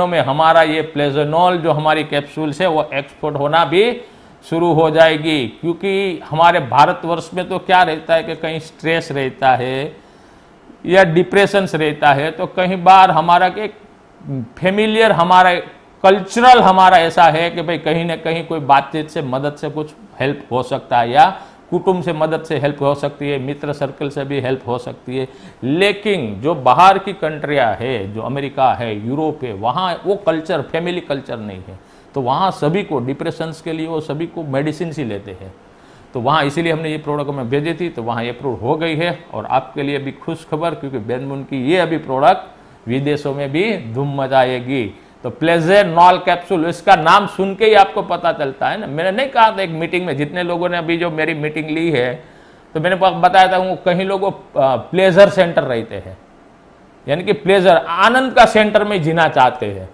में हमारा ये प्लेजेनॉल जो हमारी कैप्सूल्स है वो एक्सपोर्ट होना भी शुरू हो जाएगी। क्योंकि हमारे भारतवर्ष में तो क्या रहता है कि कहीं स्ट्रेस रहता है या डिप्रेशंस रहता है, तो कहीं बार हमारा एक फेमिलियर, हमारा कल्चरल हमारा ऐसा है कि भाई कहीं ना कहीं कोई बातचीत से, मदद से कुछ हेल्प हो सकता है, या कुटुंब से मदद से हेल्प हो सकती है, मित्र सर्कल से भी हेल्प हो सकती है। लेकिन जो बाहर की कंट्रियां है, जो अमेरिका है, यूरोप है, वहाँ वो कल्चर, फैमिली कल्चर नहीं है, तो वहाँ सभी को डिप्रेशंस के लिए वो सभी को मेडिसिन ही लेते हैं। तो वहाँ इसीलिए हमने ये प्रोडक्ट में भेजी थी, तो वहाँ अप्रूव हो गई है। और आपके लिए भी खुश खबर, क्योंकि बेनमुन की ये अभी प्रोडक्ट विदेशों में भी धूम मचाएगी। तो प्लेजेनॉल कैप्सूल, इसका नाम सुन के ही आपको पता चलता है ना। मैंने नहीं कहा था एक मीटिंग में, जितने लोगों ने अभी जो मेरी मीटिंग ली है, तो मैंने बताया था वो कहीं लोगों प्लेजर सेंटर रहते हैं, यानी कि प्लेजर, आनंद का सेंटर में जीना चाहते हैं,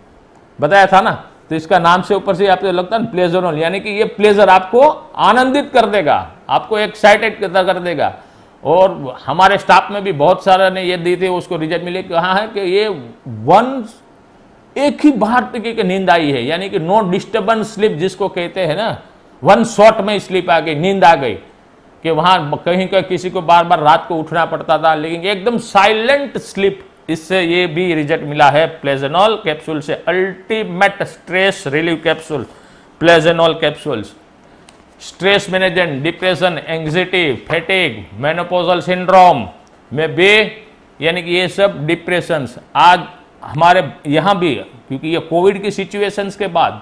बताया था ना। तो इसका नाम से ऊपर से आपको लगता है प्लेजेनॉल, यानी कि ये प्लेजर आपको आनंदित कर देगा, आपको एक्साइटेड कर देगा। और हमारे स्टाफ में भी बहुत सारा ने ये दी थी, उसको रिजल्ट मिले, कहा है कि ये एक ही बार की नींद आई है, यानी कि नो डिस्टर्बेंस स्लीप जिसको कहते हैं ना, वन शॉट में स्लीप आ गई, नींद आ गई, कि वहां कहीं का किसी को बार बार रात को उठना पड़ता था, लेकिन एकदम साइलेंट स्लीप। इससे ये भी रिजल्ट मिला है प्लेजेनॉल कैप्सूल से, अल्टीमेट स्ट्रेस रिलीव कैप्सूल प्लेजेनॉल capsules. Stress management, depression, anxiety, fatigue, menopausal syndrome में भी, यानी कि ये सब डिप्रेशंस आज हमारे यहाँ भी, क्योंकि ये कोविड की सिचुएशंस के बाद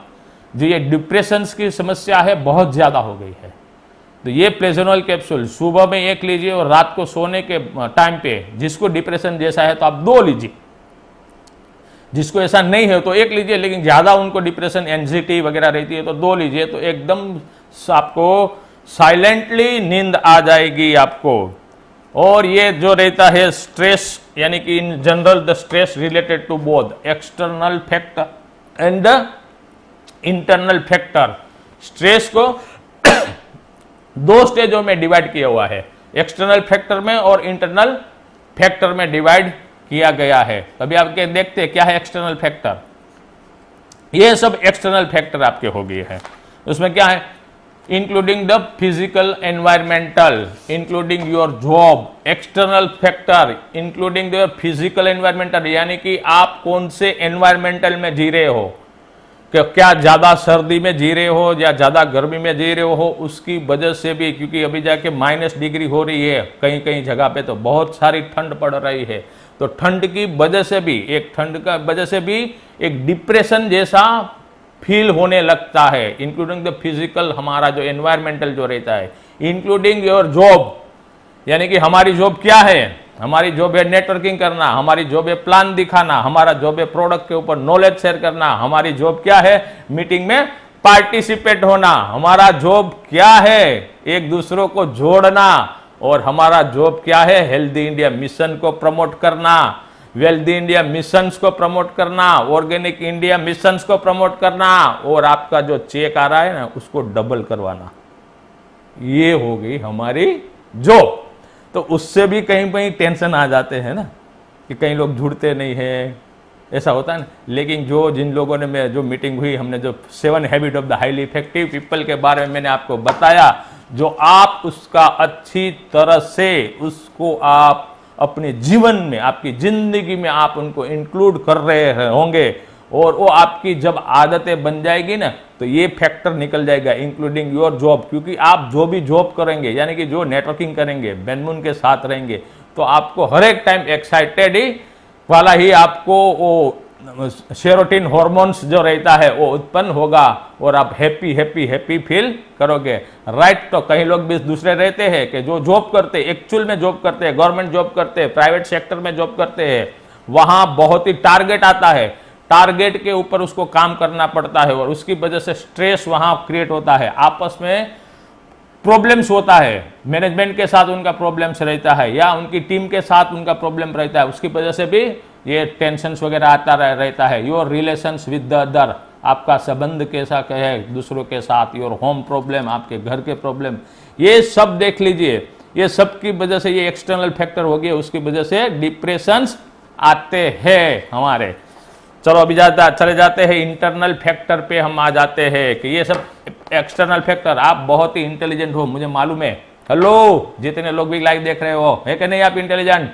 जो ये डिप्रेशंस की समस्या है बहुत ज्यादा हो गई है। तो ये प्लेजेनॉल कैप्सूल सुबह में एक लीजिए और रात को सोने के टाइम पे, जिसको डिप्रेशन जैसा है तो आप 2 लीजिए, जिसको ऐसा नहीं है तो 1 लीजिए, लेकिन ज्यादा उनको डिप्रेशन एंजाइटी वगैरह रहती है तो 2 लीजिए, तो एकदम आपको साइलेंटली नींद आ जाएगी आपको। और ये जो रहता है स्ट्रेस, यानी कि in general the stress related to both external factor and internal factor. Stress को 2 स्टेजों में डिवाइड किया हुआ है, एक्सटर्नल फैक्टर में और इंटरनल फैक्टर में डिवाइड किया गया है। अभी आपके देखते हैं क्या है एक्सटर्नल फैक्टर। ये सब एक्सटर्नल फैक्टर आपके हो गए हैं। उसमें क्या है, including the physical environmental, including your job, external factor including the physical environmental, यानी कि आप कौन से एनवायरमेंटल में जी रहे हो, क्या ज्यादा सर्दी में जी रहे हो या ज्यादा गर्मी में जी रहे हो, उसकी वजह से भी, क्योंकि अभी जाके -डिग्री हो रही है कहीं कहीं जगह पे, तो बहुत सारी ठंड पड़ रही है, तो ठंड की वजह से भी, एक ठंड का वजह से भी एक डिप्रेशन जैसा फील होने लगता है। इंक्लूडिंग द फिजिकल, हमारा जो एनवायरमेंटल जो रहता है, इंक्लूडिंग योर जॉब, यानी कि हमारी जॉब क्या है, हमारी जॉब है नेटवर्किंग करना, हमारी जॉब है प्लान दिखाना, हमारा जॉब है प्रोडक्ट के ऊपर नॉलेज शेयर करना, हमारी जॉब क्या है मीटिंग में पार्टिसिपेट होना, हमारा जॉब क्या है एक दूसरों को जोड़ना, और हमारा जॉब क्या है हेल्दी इंडिया मिशन को प्रमोट करना, वेल्दी इंडिया मिशंस को प्रमोट करना, ऑर्गेनिक इंडिया मिशंस को प्रमोट करना, और आपका जो चेक आ रहा है ना उसको डबल करवाना। ये हो गई हमारी जॉब। तो उससे भी कहीं कहीं टेंशन आ जाते हैं ना, कि कई लोग जुड़ते नहीं है, ऐसा होता है ना। लेकिन जिन लोगों ने जो मीटिंग हुई, हमने जो 7 habit of the highly effective people के बारे में मैंने आपको बताया, जो आप उसका अच्छी तरह से उसको आप अपने जीवन में, आपकी जिंदगी में आप उनको इंक्लूड कर रहे होंगे, और वो आपकी जब आदतें बन जाएगी ना, तो ये फैक्टर निकल जाएगा, इंक्लूडिंग योर जॉब। क्योंकि आप जो भी जॉब करेंगे, यानी कि जो नेटवर्किंग करेंगे, बेनमुन के साथ रहेंगे, तो आपको हर एक टाइम एक्साइटेड ही वाला ही आपको वो सेरोटिन हॉर्मोन्स जो रहता है वो उत्पन्न होगा, और आप हैप्पी हैप्पी हैप्पी फील करोगे, राइट। तो कई लोग भी दूसरे रहते हैं कि जो जॉब करते, एक्चुअल में जॉब करते हैं, गवर्नमेंट जॉब करते हैं, प्राइवेट सेक्टर में जॉब करते हैं, वहां बहुत ही टारगेट आता है, टारगेट के ऊपर उसको काम करना पड़ता है, और उसकी वजह से स्ट्रेस वहां क्रिएट होता है, आपस में प्रॉब्लम्स होता है, मैनेजमेंट के साथ उनका प्रॉब्लम्स रहता है, या उनकी टीम के साथ उनका प्रॉब्लम रहता है, उसकी वजह से भी ये टेंशन्स वगैरह आता रहता है। Your relations with the other, आपका संबंध कैसा है दूसरों के साथ, योर होम प्रॉब्लम, आपके घर के प्रॉब्लम, ये सब देख लीजिए। ये सब की वजह से ये एक्सटर्नल फैक्टर हो गया, उसकी वजह से डिप्रेशंस आते हैं हमारे। चलो अभी चले जाते हैं इंटरनल फैक्टर पे, हम आ जाते हैं कि ये सब एक्सटर्नल फैक्टर। आप बहुत ही इंटेलिजेंट हो, मुझे मालूम है। हेलो, जितने लोग भी लाइव देख रहे हो, है कि नहीं आप इंटेलिजेंट?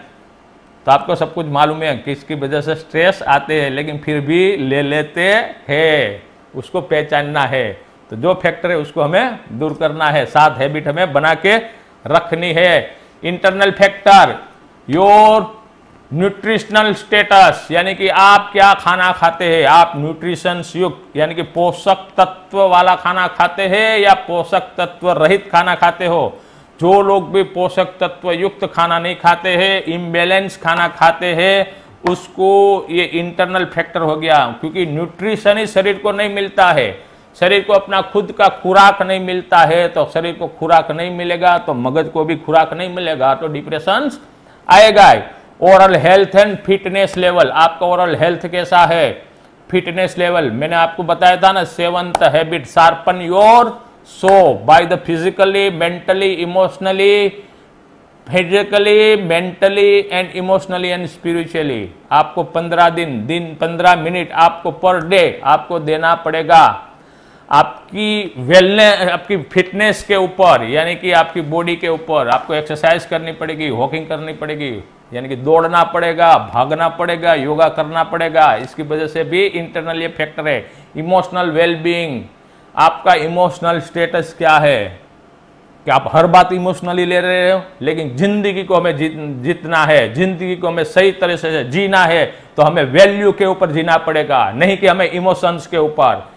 तो आपको सब कुछ मालूम है किसकी वजह से स्ट्रेस आते हैं, लेकिन फिर भी ले लेते हैं, उसको पहचानना है। तो जो फैक्टर है उसको हमें दूर करना है, 7 हैबिट हमें बना के रखनी है। Internal factor, your nutritional status, यानी कि आप क्या खाना खाते हैं, आप न्यूट्रिशन युक्त यानी कि पोषक तत्व वाला खाना खाते हैं या पोषक तत्व रहित खाना खाते हो। जो लोग भी पोषक तत्व युक्त खाना नहीं खाते हैं, इम्बैलेंस खाना खाते हैं, उसको ये इंटरनल फैक्टर हो गया। क्योंकि न्यूट्रिशन ही शरीर को नहीं मिलता है, शरीर को अपना खुद का खुराक नहीं मिलता है, तो शरीर को खुराक नहीं मिलेगा तो मगज को भी खुराक नहीं मिलेगा, तो डिप्रेशन आएगा। Oral health and fitness level, आपका ओरल हेल्थ कैसा है, फिटनेस लेवल, मैंने आपको बताया था ना 7th habit, sharpen your so by the physically, mentally, emotionally physically, mentally and emotionally and spiritually आपको 15 मिनट आपको पर डे आपको देना पड़ेगा आपकी वेलनेस, आपकी फिटनेस के ऊपर, यानी कि आपकी बॉडी के ऊपर। आपको एक्सरसाइज करनी पड़ेगी, वॉकिंग करनी पड़ेगी, यानी कि दौड़ना पड़ेगा, भागना पड़ेगा, योगा करना पड़ेगा। इसकी वजह से भी इंटरनल ये फैक्टर है। इमोशनल वेलबींग, आपका इमोशनल स्टेटस क्या है, कि आप हर बात इमोशनली ले रहे हो, लेकिन जिंदगी को हमें जीतना है, जिंदगी को हमें सही तरह से जीना है, तो हमें वैल्यू के ऊपर जीना पड़ेगा, नहीं कि हमें इमोशंस के ऊपर।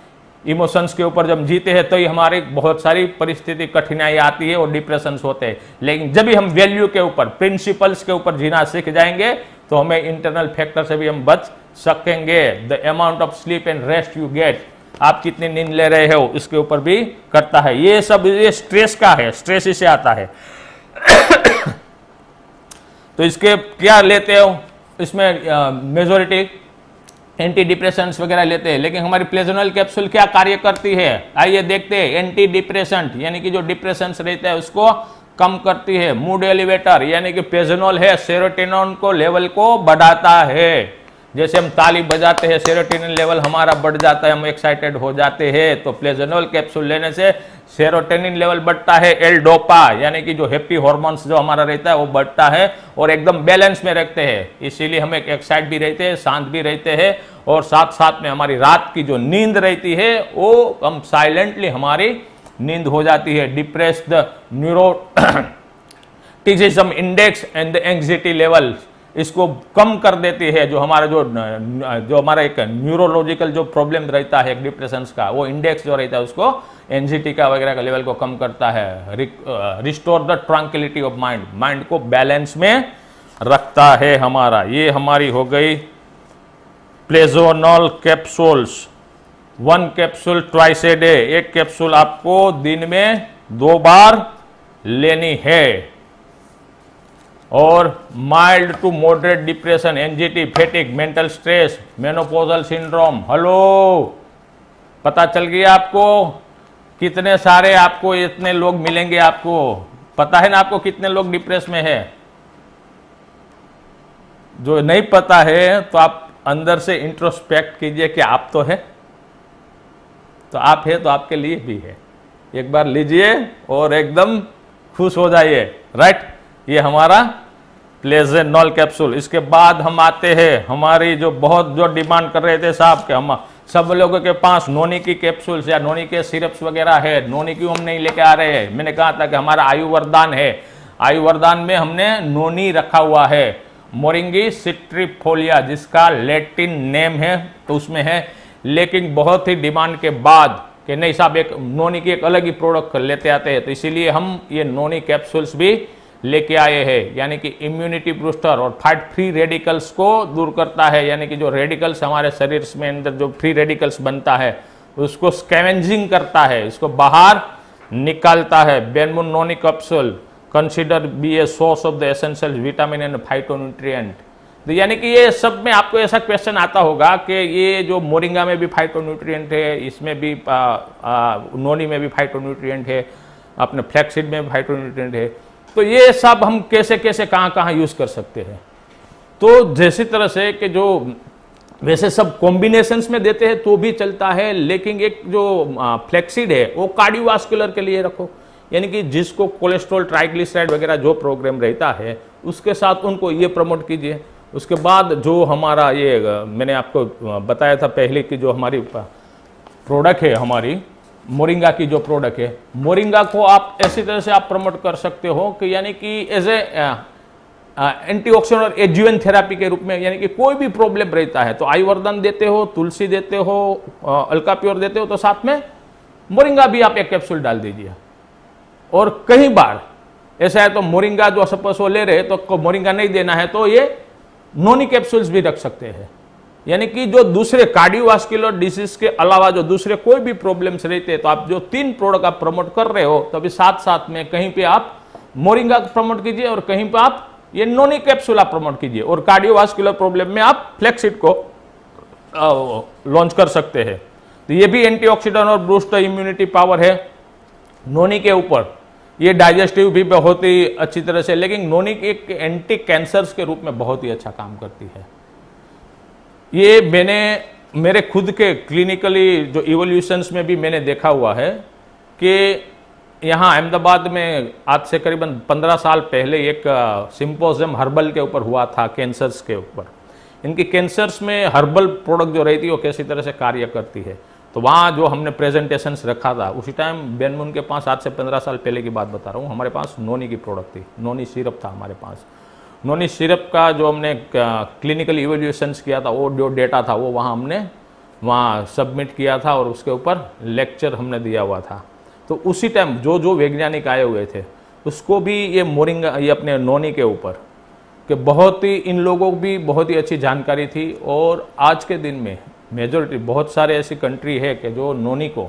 इमोशंस के ऊपर जब जीते हैं तो ही हमारी बहुत सारी परिस्थिति कठिनाई आती है और डिप्रेशन होते हैं। लेकिन जब भी हम वैल्यू के ऊपर, प्रिंसिपल्स के ऊपर जीना सीख जाएंगे तो हमें इंटरनल फैक्टर से भी हम बच सकेंगे। The amount of sleep and rest you get, आप कितनी नींद ले रहे हो इसके ऊपर भी करता है। ये सब ये स्ट्रेस का है, स्ट्रेस इससे आता है। तो इसके क्या लेते हो, इसमें मेजोरिटी एंटी डिप्रेशेंट्स वगैरह लेते हैं, लेकिन हमारी प्लेजोनल कैप्सूल क्या कार्य करती है, आइए देखते हैं। एंटी डिप्रेसेंट यानी कि जो डिप्रेशन रहता है उसको कम करती है। मूड एलिवेटर यानी कि प्लेजोनल है, सेरोटोनिन को लेवल को बढ़ाता है। जैसे हम ताली बजाते हैं, सेरोटोनिन लेवल हमारा बढ़ जाता है, हम एक्साइटेड हो जाते हैं, तो प्लेजोनल कैप्सूल लेने से सेरोटोनिन लेवल बढ़ता है। एल डोपा यानी कि जो हैप्पी हार्मोन्स जो हमारा रहता है वो बढ़ता है और एकदम बैलेंस में रखते हैं। इसीलिए हम एक्साइट भी रहते हैं, शांत भी रहते हैं, और साथ साथ में हमारी रात की जो नींद रहती है वो हम साइलेंटली हमारी नींद हो जाती है। Depressed neuroticism index and the anxiety level इसको कम कर देती है। जो हमारा एक न्यूरोलॉजिकल जो प्रॉब्लम रहता है डिप्रेशन का, वो इंडेक्स जो रहता है उसको एंजाइटी का वगैरह का लेवल को कम करता है। Restore the tranquillity of mind, mind को बैलेंस में रखता है हमारा। ये हमारी हो गई प्लेजोनल capsules. 1 capsule twice a day, एक कैप्सूल आपको दिन में 2 बार लेनी है। और mild to moderate depression, anxiety, fatigue, mental stress, menopausal syndrome. Hello, पता चल गया आपको? कितने सारे आपको इतने लोग मिलेंगे, आपको पता है ना आपको कितने लोग डिप्रेस में है? जो नहीं पता है तो आप अंदर से इंट्रोस्पेक्ट कीजिए कि आप तो है, तो आप है तो आपके लिए भी है। एक बार लीजिए और एकदम खुश हो जाइए, राइट। ये हमारा प्लेजोनल कैप्सूल। इसके बाद हम आते हैं हमारी जो डिमांड कर रहे थे साहब के, हम सब लोगों के पास नोनी की कैप्सूल्स या नोनी के सिरप्स वगैरह है। नोनी क्यों हम नहीं लेके आ रहे हैं? मैंने कहा था कि हमारा आयु वरदान है, आयु वरदान में हमने नोनी रखा हुआ है, मोरिंगी सिट्रीफोलिया, जिसका लैटिन नेम है तो उसमें है। लेकिन बहुत ही डिमांड के बाद कि नहीं साहब एक नोनी की एक अलग ही प्रोडक्ट लेते आते हैं, तो इसीलिए हम ये नोनी कैप्सूल्स भी लेके आए हैं। यानी कि इम्यूनिटी बूस्टर और फाइट फ्री रेडिकल्स को दूर करता है। यानी कि जो रेडिकल्स हमारे शरीर में अंदर जो फ्री रेडिकल्स बनता है उसको स्कैवेंजिंग करता है, इसको बाहर निकालता है। बेनमून noni capsule consider be a source of the essential vitamin and phytonutrient. तो यानी कि ये सब में आपको ऐसा क्वेश्चन आता होगा कि ये जो मोरिंगा में भी फाइटोन्यूट्रिएंट है, इसमें भी नोनी में भी फाइटोन्यूट्रिएंट है, अपने फ्लैक्सीड में भी फाइटोन्यूट्रिएंट है, तो ये सब हम कैसे कैसे कहाँ यूज कर सकते हैं? तो जैसी तरह से कि जो वैसे सब कॉम्बिनेशंस में देते हैं तो भी चलता है, लेकिन एक जो फ्लैक्सीड है वो कार्डियोवास्कुलर के लिए रखो। यानी कि जिसको कोलेस्ट्रॉल, ट्राइग्लिसराइड वगैरह जो प्रोग्राम रहता है उसके साथ उनको ये प्रमोट कीजिए। उसके बाद जो हमारा ये मैंने आपको बताया था पहले कि जो हमारी प्रोडक्ट है, हमारी मोरिंगा की जो प्रोडक्ट है, मोरिंगा को आप ऐसी तरह से आप प्रमोट कर सकते हो कि यानी कि एज ए एंटीऑक्सीडेंट और एड्जुवेंट थेरापी के रूप में। यानी कि कोई भी प्रॉब्लम रहता है तो आयुर्वेदन देते हो, तुलसी देते हो, अल्का प्योर देते हो, तो साथ में मोरिंगा भी आप एक कैप्सूल डाल दीजिए। और कई बार ऐसा है तो मोरिंगा जो सपोज वो ले रहे तो मोरिंगा नहीं देना है तो ये नोनी कैप्सूल्स भी रख सकते हैं। यानी कि जो दूसरे कार्डियोवास्कुलर डिसीज के अलावा जो दूसरे कोई भी प्रॉब्लम्स रहते हैं तो आप जो 3 प्रोडक्ट आप प्रमोट कर रहे हो तो अभी साथ साथ में कहीं पे आप मोरिंगा प्रमोट कीजिए और कहीं पे आप ये नोनी कैप्सूल आप प्रमोट कीजिए, और कार्डियोवास्कुलर प्रॉब्लम में आप फ्लैक्सीड को लॉन्च कर सकते हैं। तो ये भी एंटीऑक्सीडेंट और बूस्ट इम्यूनिटी पावर है नोनी के ऊपर। ये डाइजेस्टिव भी बहुत ही अच्छी तरह से, लेकिन नोनी एक एंटी कैंसर्स के रूप में बहुत ही अच्छा काम करती है। ये मैंने मेरे खुद के क्लिनिकली जो इवोल्यूशंस में भी मैंने देखा हुआ है कि यहाँ अहमदाबाद में आज से करीबन 15 साल पहले एक सिंपोजियम हर्बल के ऊपर हुआ था, कैंसर्स के ऊपर। इनकी कैंसर्स में हर्बल प्रोडक्ट जो रहती है वो कैसी तरह से कार्य करती है, तो वहाँ जो हमने प्रेजेंटेशंस रखा था उसी टाइम बेनमुन के पास, आज से 15 साल पहले की बात बता रहा हूँ, हमारे पास नोनी की प्रोडक्ट थी, नोनी सिरप था हमारे पास। नोनी सिरप का जो हमने क्लिनिकल इवोल्यूशंस किया था, वो जो डेटा था वो वहाँ हमने वहाँ सबमिट किया था और उसके ऊपर लेक्चर हमने दिया हुआ था। तो उसी टाइम जो जो वैज्ञानिक आए हुए थे उसको भी ये मोरिंगा, ये अपने नोनी के ऊपर कि बहुत ही इन लोगों को भी बहुत ही अच्छी जानकारी थी। और आज के दिन में मेजॉरिटी बहुत सारे ऐसी कंट्री है कि जो नोनी को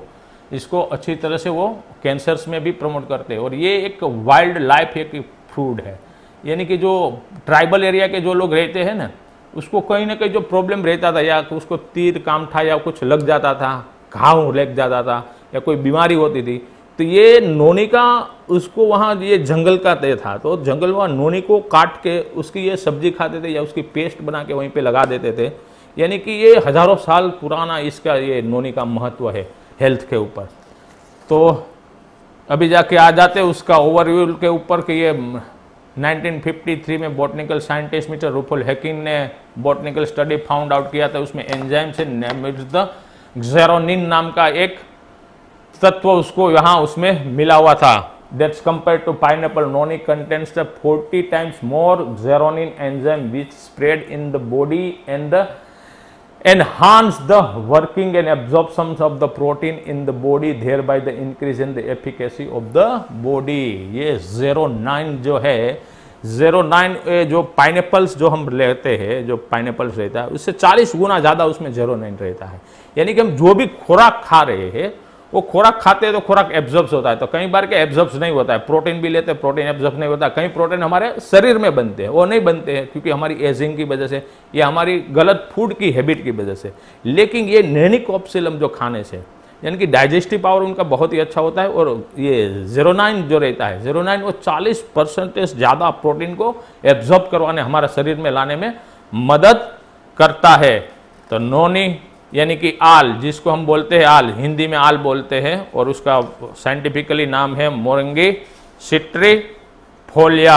इसको अच्छी तरह से वो कैंसर्स में भी प्रमोट करते हैं। और ये एक वाइल्ड लाइफ एक फूड है, यानी कि जो ट्राइबल एरिया के जो लोग रहते हैं ना, उसको कहीं ना कहीं जो प्रॉब्लम रहता था, या उसको तीर कामठा या कुछ लग जाता था, घाव लग जाता था या कोई बीमारी होती थी, तो ये नोनी का उसको वहाँ ये जंगल का तय था, तो जंगल वहाँ नोनी को काट के उसकी ये सब्जी खाते थे या उसकी पेस्ट बना के वहीं पे लगा देते थे। यानी कि ये हजारों साल पुराना इसका ये नोनी का महत्व है हेल्थ के ऊपर। तो अभी जाके आ जाते उसका ओवरव्यू के ऊपर कि ये 1953 में बॉटनिकल साइंटिस्ट मिस्टर रूफल हैकिंग ने बॉटनिकल स्टडी फाउंड आउट किया था, उसमें एंजाइम से ज़ेरोनिन नाम का एक तत्व उसको यहाँ उसमें मिला हुआ था। That's compare to pineapple, noni contains 40 times more xeronine enzyme which spread in the body and enhance the working and absorption of the protein in the body, thereby the increase in the efficacy of the body। ये 09 जो है, 09 जो pineapples जो हम लेते हैं, जो pineapples रहता है उससे 40 गुना ज़्यादा उसमें 09 रहता है। यानी कि हम जो भी खुराक खा रहे हैं वो खुराक खाते हैं तो खुराक एब्जॉर्ब होता है, तो कई बार के एब्जॉर्ब नहीं होता है। प्रोटीन भी लेते हैं, प्रोटीन एब्जॉर्ब नहीं होता। कई प्रोटीन हमारे शरीर में बनते हैं, वो नहीं बनते हैं क्योंकि हमारी एजिंग की वजह से या हमारी गलत फूड की हैबिट की वजह से। लेकिन ये नैनिकॉप्सिलम जो खाने से, यानी कि डाइजेस्टिव पावर उनका बहुत ही अच्छा होता है। और ये 09 जो रहता है, 09 वो 40% ज़्यादा प्रोटीन को एब्जॉर्ब करवाने, हमारे शरीर में लाने में मदद करता है। तो नोनी यानी कि आल, जिसको हम बोलते हैं आल, हिंदी में आल बोलते हैं, और उसका साइंटिफिकली नाम है मोरिंगी सिट्रीफोलिया।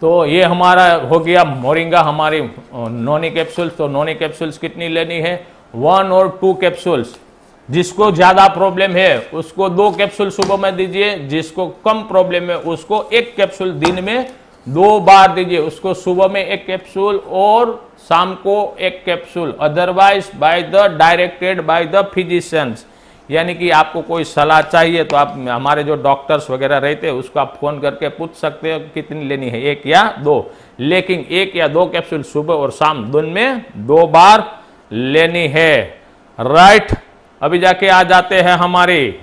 तो ये हमारा हो गया मोरिंगा, हमारी नोनी कैप्सूल्स। तो नोनी कैप्सूल्स कितनी लेनी है? 1 और 2 कैप्सूल्स। जिसको ज़्यादा प्रॉब्लम है उसको 2 कैप्सूल सुबह में दीजिए, जिसको कम प्रॉब्लम है उसको 1 कैप्सूल दिन में 2 बार दीजिए। उसको सुबह में 1 कैप्सूल और शाम को 1 capsule, otherwise by the directed by the physicians. यानी कि आपको कोई सलाह चाहिए तो आप हमारे जो डॉक्टर्स वगैरह रहते हैं उसको आप फोन करके पूछ सकते हो कितनी लेनी है, 1 या 2। लेकिन 1 या 2 कैप्सूल सुबह और शाम दिन में 2 बार लेनी है। राइट, अभी जाके आ जाते हैं हमारी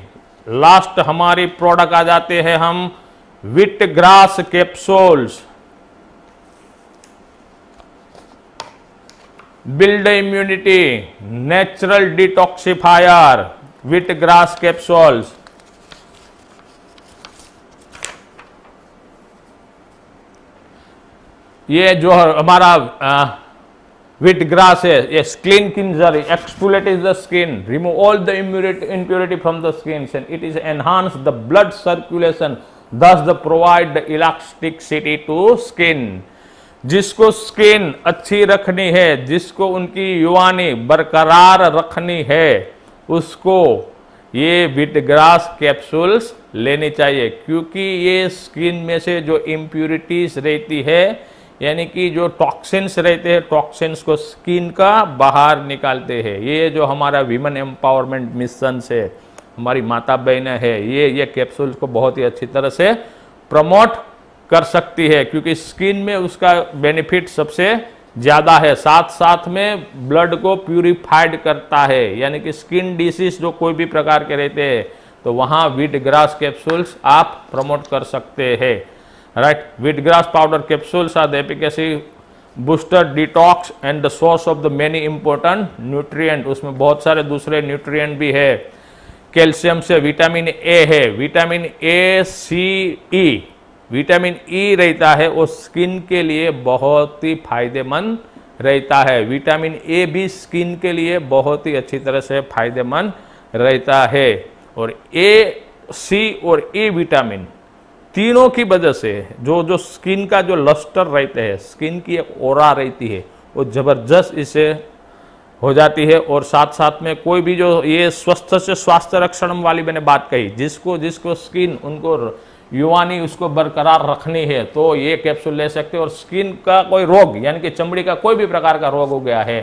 लास्ट हमारी प्रोडक्ट आ जाते हैं हम wheat grass capsules. Build immunity, natural detoxifier, wheat grass capsules. ये जो हमारा व्हीट ग्रास है, ये skin cleanser, exfoliates the skin, remove all the impurity from the skin, and it is enhance the blood circulation, thus the provide the elasticity to skin। जिसको skin अच्छी रखनी है, जिसको उनकी युवानी बरकरार रखनी है, उसको ये व्हीट ग्रास कैप्सूल्स लेनी चाहिए। क्योंकि ये स्किन में से जो इम्प्यूरिटीज रहती है, यानी कि जो टॉक्सिन्स रहते हैं, टॉक्सिन्स को स्किन का बाहर निकालते हैं। ये जो हमारा विमेन एम्पावरमेंट मिशन है, हमारी माता बहनें है, ये कैप्सूल्स को बहुत ही अच्छी तरह से प्रमोट कर सकती है, क्योंकि स्किन में उसका बेनिफिट सबसे ज़्यादा है। साथ साथ में ब्लड को प्यूरिफाइड करता है, यानी कि स्किन डिसीज जो कोई भी प्रकार के रहते हैं तो वहाँ व्हीट ग्रास कैप्सूल्स आप प्रमोट कर सकते हैं। Right, wheat grass powder capsules are the efficacy booster, detox and the source of the many important nutrient. उसमें बहुत सारे दूसरे न्यूट्रिएंट भी है। कैल्शियम से विटामिन ए है, vitamin A, C, E, vitamin E रहता है वो स्किन के लिए बहुत ही फायदेमंद रहता है। विटामिन ए भी स्किन के लिए बहुत ही अच्छी तरह से फायदेमंद रहता है। और ए, सी और ई विटामिन तीनों की वजह से जो स्किन का जो लस्टर रहते हैं, स्किन की एक ओरा रहती है, वो जबरदस्त इससे हो जाती है। और साथ साथ में कोई भी जो ये स्वस्थ से स्वास्थ्य रक्षण वाली मैंने बात कही, जिसको स्किन उनको युवानी उसको बरकरार रखनी है तो ये कैप्सूल ले सकते हैं। और स्किन का कोई रोग यानी कि चमड़ी का कोई भी प्रकार का रोग हो गया है,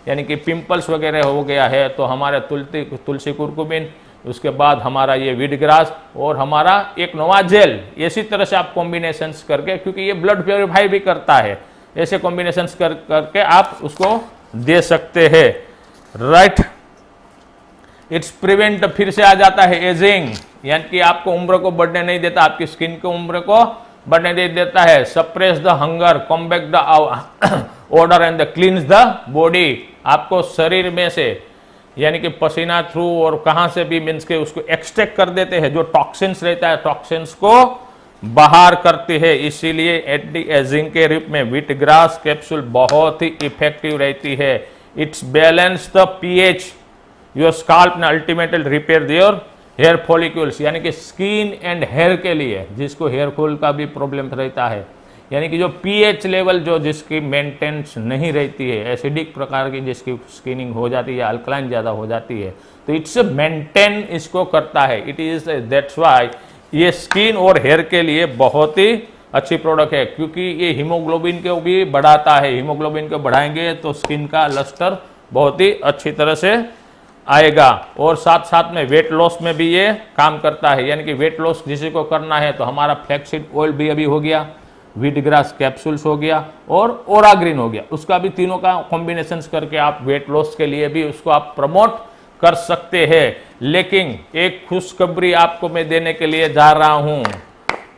यानी कि पिंपल्स वगैरह हो गया है, तो हमारे तुलसी कुरकुमिन, उसके बाद हमारा ये वीटग्रास और हमारा एक नोवा जेल, इसी तरह से आप कॉम्बिनेशंस करके, क्योंकि ये ब्लड प्योरीफाई भी करता है, ऐसे कॉम्बिनेशंस करके आप उसको दे सकते हैं। राइट, इट्स प्रिवेंट, फिर से आ जाता है एजिंग, यानी कि आपको उम्र को बढ़ने नहीं देता, आपकी स्किन को उम्र को बढ़ने नहीं देता है। Suppress the hunger, combat the order and the क्लींस the body, आपको शरीर में से यानी कि पसीना थ्रू और कहां से भी मीन्स के उसको एक्सट्रैक्ट कर देते हैं, जो टॉक्सिन्स रहता है टॉक्सिन्स को बाहर करती है। इसीलिए एंटी एजिंग के रूप में वीटग्रास कैप्सूल बहुत ही इफेक्टिव रहती है। It's balance the pH your scalp and ultimately repair your hair follicles, यानी कि स्किन एंड हेयर के लिए, जिसको हेयर फॉल का भी प्रॉब्लम रहता है, यानी कि जो पीएच लेवल जो जिसकी मेंटेनेंस नहीं रहती है, एसिडिक प्रकार की जिसकी स्किनिंग हो जाती है, अल्कलाइन ज़्यादा हो जाती है, तो इट्स मेंटेन इसको करता है। इट इज दैट्स वाई ये स्किन और हेयर के लिए बहुत ही अच्छी प्रोडक्ट है, क्योंकि ये हीमोग्लोबिन को भी बढ़ाता है। हीमोग्लोबिन को बढ़ाएंगे तो स्किन का लस्टर बहुत ही अच्छी तरह से आएगा। और साथ साथ में वेट लॉस में भी ये काम करता है, यानी कि वेट लॉस जिसी को करना है तो हमारा फ्लैक्ससीड ऑयल भी अभी हो गया, वीटग्रास कैप्सूल्स हो गया और ओरा ग्रीन हो गया, उसका भी तीनों का कॉम्बिनेशन करके आप वेट लॉस के लिए भी उसको आप प्रमोट कर सकते हैं। लेकिन एक खुशखबरी आपको मैं देने के लिए जा रहा हूं,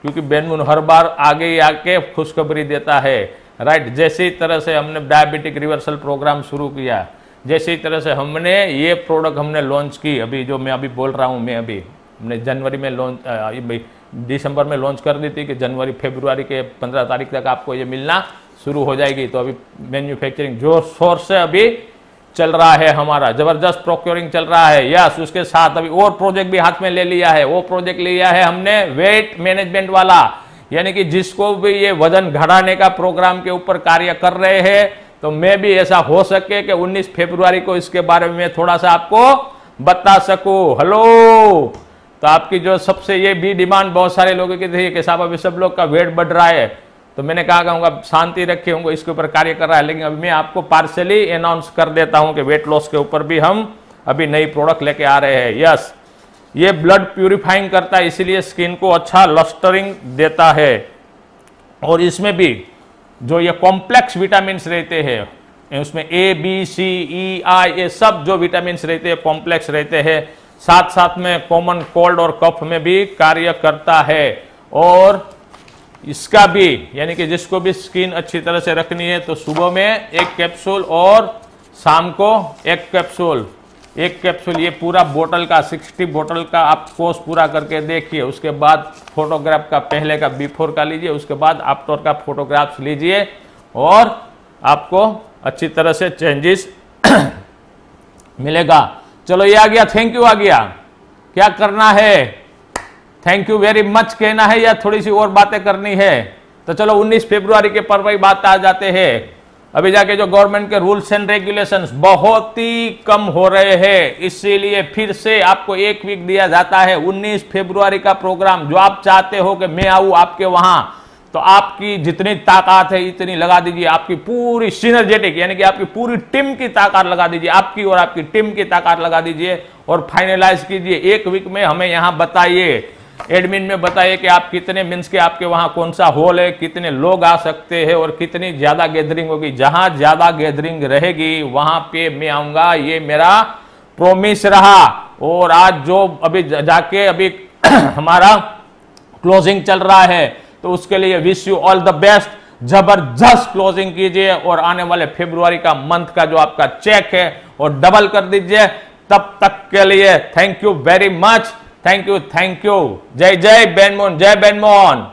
क्योंकि बेनमुन हर बार आगे ही आके खुशखबरी देता है। राइट, जैसी तरह से हमने डायबिटिक रिवर्सल प्रोग्राम शुरू किया, जैसी तरह से हमने ये प्रोडक्ट हमने लॉन्च की, अभी जो मैं अभी बोल रहा हूँ, मैं अभी हमने जनवरी में लॉन्च, दिसंबर में लॉन्च कर दी थी कि जनवरी फरवरी के 15 तारीख तक आपको ये मिलना शुरू हो जाएगी। तो अभी मैन्युफैक्चरिंग जोर शोर से अभी चल रहा है, हमारा जबरदस्त प्रोक्योरिंग चल रहा है। यस, उसके साथ अभी और प्रोजेक्ट भी हाथ में ले लिया है। वो प्रोजेक्ट लिया है हमने वेट मैनेजमेंट वाला, यानी कि जिसको भी ये वजन घटाने का प्रोग्राम के ऊपर कार्य कर रहे हैं, तो मैं भी ऐसा हो सके कि 19 फरवरी को इसके बारे में थोड़ा सा आपको बता सकूं। हेलो, तो आपकी जो सबसे ये भी डिमांड बहुत सारे लोगों की थी कि साहब अभी सब लोग का वेट बढ़ रहा है, तो मैंने कहा कहूँगा शांति रखे होंगे, इसके ऊपर कार्य कर रहा है। लेकिन अभी मैं आपको पार्शली अनाउंस कर देता हूं कि वेट लॉस के ऊपर भी हम अभी नई प्रोडक्ट लेके आ रहे हैं। यस, ये ब्लड प्यूरिफाइंग करता है, इसीलिए स्किन को अच्छा लस्टरिंग देता है। और इसमें भी जो ये कॉम्प्लेक्स विटामिन रहते हैं, उसमें ए, बी, सी, ई, आई, ये सब जो विटामिन रहते हैं कॉम्प्लेक्स रहते हैं, साथ साथ में कॉमन कोल्ड और कफ में भी कार्य करता है। और इसका भी यानी कि जिसको भी स्किन अच्छी तरह से रखनी है तो सुबह में एक कैप्सूल और शाम को एक कैप्सूल ये पूरा बोतल का 60 बोतल का आप कोर्स पूरा करके देखिए। उसके बाद फोटोग्राफ का पहले का बिफोर का लीजिए, उसके बाद आफ्टर का फोटोग्राफ्स लीजिए और आपको अच्छी तरह से चेंजेस मिलेगा। चलो ये आ गया, थैंक यू आ गया, क्या करना है, थैंक यू वेरी मच कहना है या थोड़ी सी और बातें करनी है? तो चलो 19 फरवरी के पर वही बात आ जाते हैं। अभी जाके जो गवर्नमेंट के रूल्स एंड रेगुलेशंस बहुत ही कम हो रहे हैं, इसीलिए फिर से आपको एक वीक दिया जाता है 19 फरवरी का प्रोग्राम। जो आप चाहते हो कि मैं आऊं आपके वहां, तो आपकी जितनी ताकत है इतनी लगा दीजिए, आपकी पूरी सिनर्जेटिक यानी कि आपकी पूरी टीम की ताकत लगा दीजिए, आपकी और आपकी टीम की ताकत लगा दीजिए और फाइनलाइज कीजिए। एक वीक में हमें यहां बताइए, एडमिन में बताइए कि आप कितने मीन्स के आपके वहां कौन सा हॉल है, कितने लोग आ सकते हैं और कितनी ज्यादा गैदरिंग होगी। जहां ज्यादा गैदरिंग रहेगी वहां पे मैं आऊंगा, ये मेरा प्रोमिस रहा। और आज जो अभी जाके अभी हमारा क्लोजिंग चल रहा है, तो उसके लिए wish you all the best, जबरदस्त क्लोजिंग कीजिए और आने वाले फरवरी का मंथ का जो आपका चेक है और डबल कर दीजिए। तब तक के लिए thank you very much. Thank you. जय जय बेनमोहन, जय बेनमोहन।